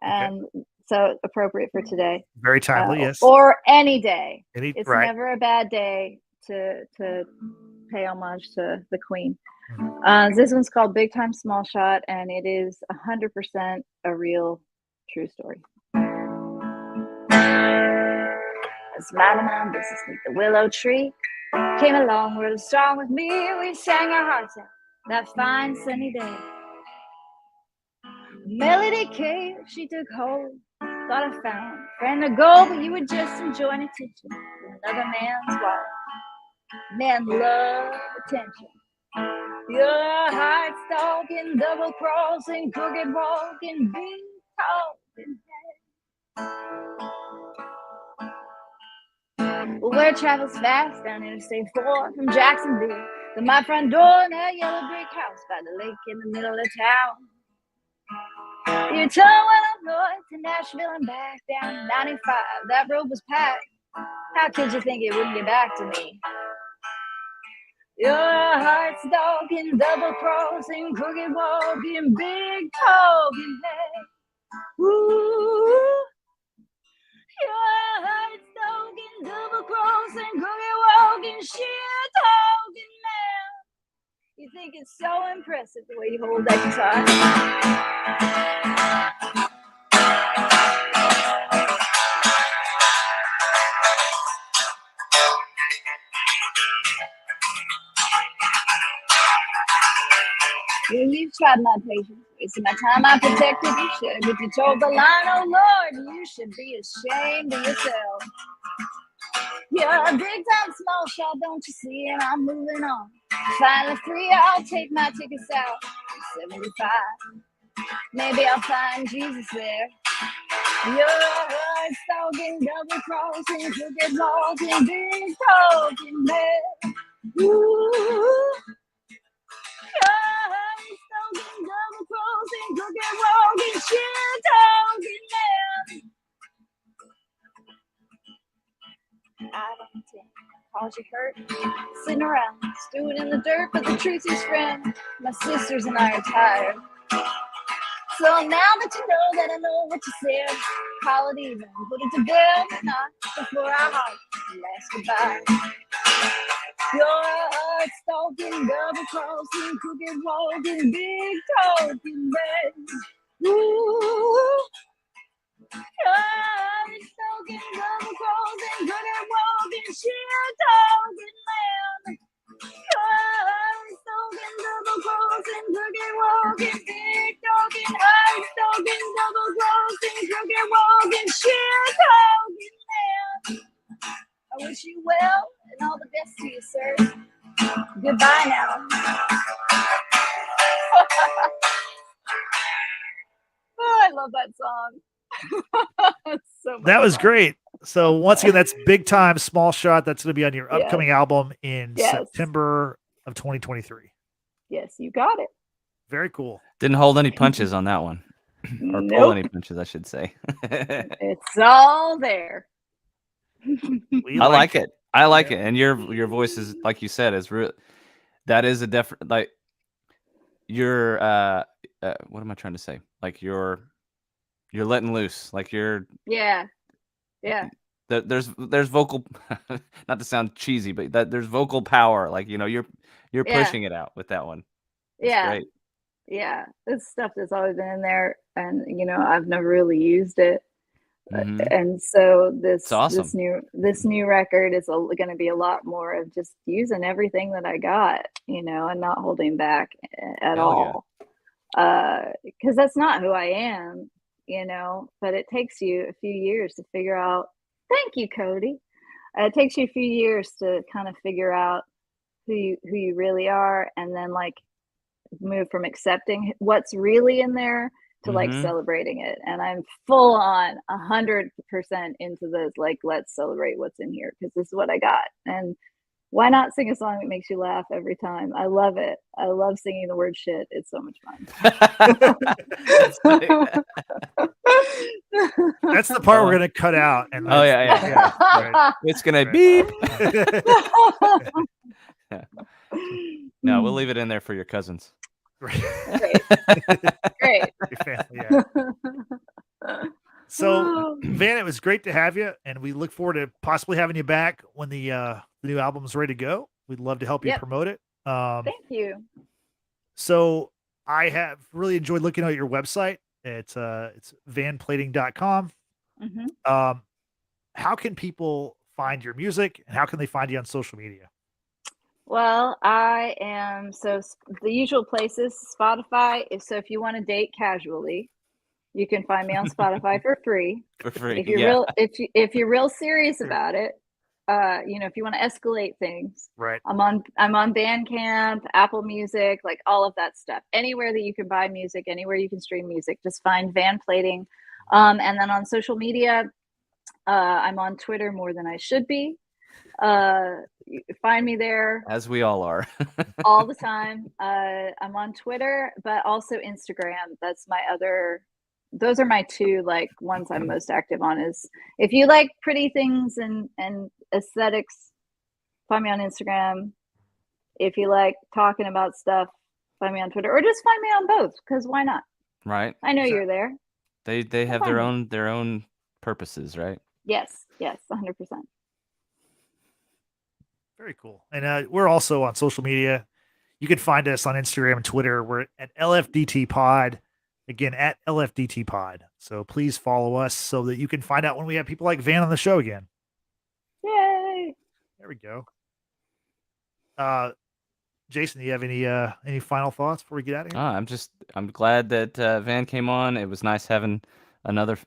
And so appropriate for today. Very timely, yes. Or any day. It's right. never a bad day to pay homage to the Queen. This one's called Big Time Small Shot, and it is 100% a real, true story. As Madam business beneath the willow tree came along real strong with me. We sang our hearts out that fine sunny day. Melody came, she took hold. Thought I found a friend to go, but you were just enjoying attention from another man's wife. Men love attention. Your heart stalking, double crossing, crooked walking, big talking. Well, word travels fast down Interstate 4 from Jacksonville to my front door in that yellow brick house by the lake in the middle of town. Your tongue went up north to Nashville and back down 95. That road was packed. How could you think it wouldn't get back to me? Your heart's talking, double crossing, crooked walking, big talking head. Ooh. Your heart's talking, double crossing, crooked walking, shit talking man. You think it's so impressive the way you hold that guitar? Well, you've tried my patience, wasting my time. I protected you, should but you told the line, oh Lord, you should be ashamed of yourself. You're a big time small shot, don't you see? And I'm moving on. Final 3, I'll take my ticket south. 75. Maybe I'll find Jesus there. Your heart's talking, double crossing, crooked walking, big talking man. Ooh. Heart's talking, double crossing, crooked walking, shit talking man. I don't intend to cause you hurt. Sitting around, stewing in the dirt, but the truth is, friend, my sisters and I are tired. So now that you know that I know what you said, call it even, put it to bed, not before our hearts last goodbye. Your heart's talking, double crossing, crooked walking, big talking man. Ooh. Heart's talking, double crossing, crooked walking, shit talking man. Heart's talking, double crossing, crooked walking, big talking. Heart's talking, double crossing, crooked walking, shit talking man. I wish you well and all the best to you, sir. Goodbye now. Oh, I love that song. So that was fun. great. So once again, that's Big Time Small Shot. That's going to be on your upcoming album in Yes. September of 2023. Yes, you got it. Very cool. Didn't hold any punches on that one. Or pull Nope. any punches, I should say. It's all there. We I like it. I like Yeah. it. And your voice is, like you said, is real. That is a different, like, you're what am I trying to say? Like you're letting loose. Like you're Yeah. there's vocal, not to sound cheesy, but that there's vocal power. Like, you're Yeah. pushing it out with that one. It's Yeah. great. Yeah. It's stuff that's always been in there, and I've never really used it. Mhm. And so It's awesome. this new record is going to be a lot more of just using everything that I got, and not holding back at Hell all. Because that's not who I am, but it takes you a few years to figure out. Thank you, Cody. It takes you a few years to kind of figure out who you really are, and then like move from accepting what's really in there to like Mhm. celebrating it. And I'm full on 100% into this, like, let's celebrate what's in here, because this is what I got. And why not sing a song that makes you laugh every time? I love it. I love singing the word shit. It's so much That's funny. fun. That's the part we're going to cut out. And Oh, yeah. right. It's gonna Right. beep. No, we'll leave it in there for your cousins. Great. Great. Your family, yeah. So, Van, it was great to have you, and we look forward to possibly having you back when the new album's ready to go. We'd love to help you Yep. promote it. Thank you. So I have really enjoyed looking at your website. It's vanplating.com. Mm-hmm. How can people find your music, and how can they find you on social media? Well, I am the usual places. Spotify. So if you want to date casually, you can find me on Spotify for free. For free. If you're if you're real serious about it, if you want to escalate things, Right. I'm on Bandcamp, Apple Music, like all of that stuff. Anywhere that you can buy music, anywhere you can stream music, just find Van Plating. And then on social media, I'm on Twitter more than I should be. You find me there, As we all are. all the time. I'm on Twitter, but also Instagram. That's my other. Those are my two like ones I'm most active on. Is if you like pretty things and aesthetics, find me on Instagram. If you like talking about stuff, find me on Twitter, or just find me on both, because why not? Right. I know you're there. They have their own purposes, right? Yes, 100%. Very cool. And we're also on social media. You can find us on Instagram and Twitter. We're at LFDT Pod. Again, at LFDT Pod. So please follow us so that you can find out when we have people like Van on the show again. Yay! There we go. Jason, do you have any final thoughts before we get out of here? I'm glad that Van came on. It was nice having another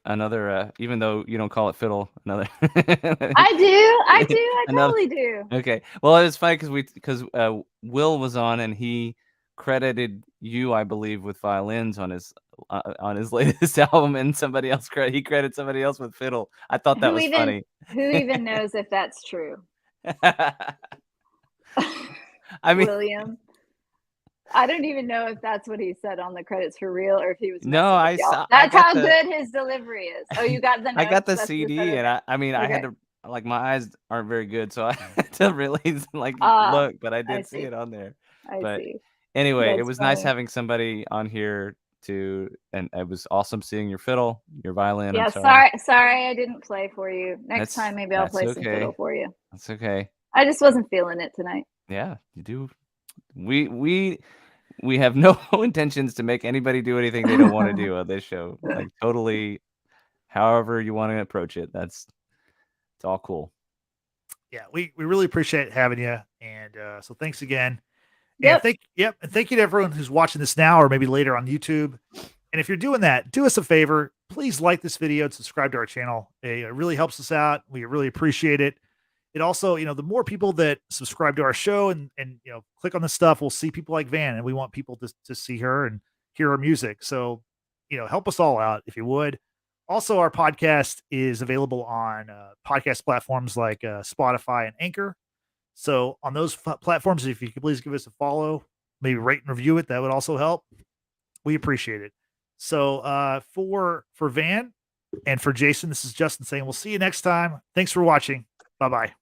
even though you don't call it fiddle, another I do. I another totally do. Okay. Well, it was funny because Will was on and he credited you, I believe, with violins on his latest album, and he credited somebody else with fiddle. I thought that was funny. Who even knows if that's true? I mean, William. I don't even know if that's what he said on the credits for real, or if he was. No, I saw. That's how good his delivery is. Oh, you got the notes? I got the CD, and I mean, okay. I had to, like, my eyes aren't very good, so I had to really look, but I did see it on there. I see. Anyway, That's it was funny. nice having somebody on here and it was awesome seeing your fiddle, your violin. Yeah, I'm sorry I didn't play for you. Next time, maybe I'll play some fiddle for you. That's okay. I just wasn't feeling it tonight. Yeah, you do. We have no intentions to make anybody do anything they don't want to do on this show. Like, totally, however you want to approach it, it's all cool. Yeah, we really appreciate having you, and so thanks again. Yep. And thank you to everyone who's watching this now or maybe later on YouTube. And if you're doing that, do us a favor. Please like this video and subscribe to our channel. It really helps us out. We really appreciate it. It also, the more people that subscribe to our show and click on this stuff, we'll see people like Van, and we want people to see her and hear her music. So, help us all out if you would. Also, our podcast is available on podcast platforms like Spotify and Anchor. So on those platforms, if you could please give us a follow, maybe rate and review it, that would also help. We appreciate it. So for Van and for Jason, this is Justin saying we'll see you next time. Thanks for watching. Bye-bye.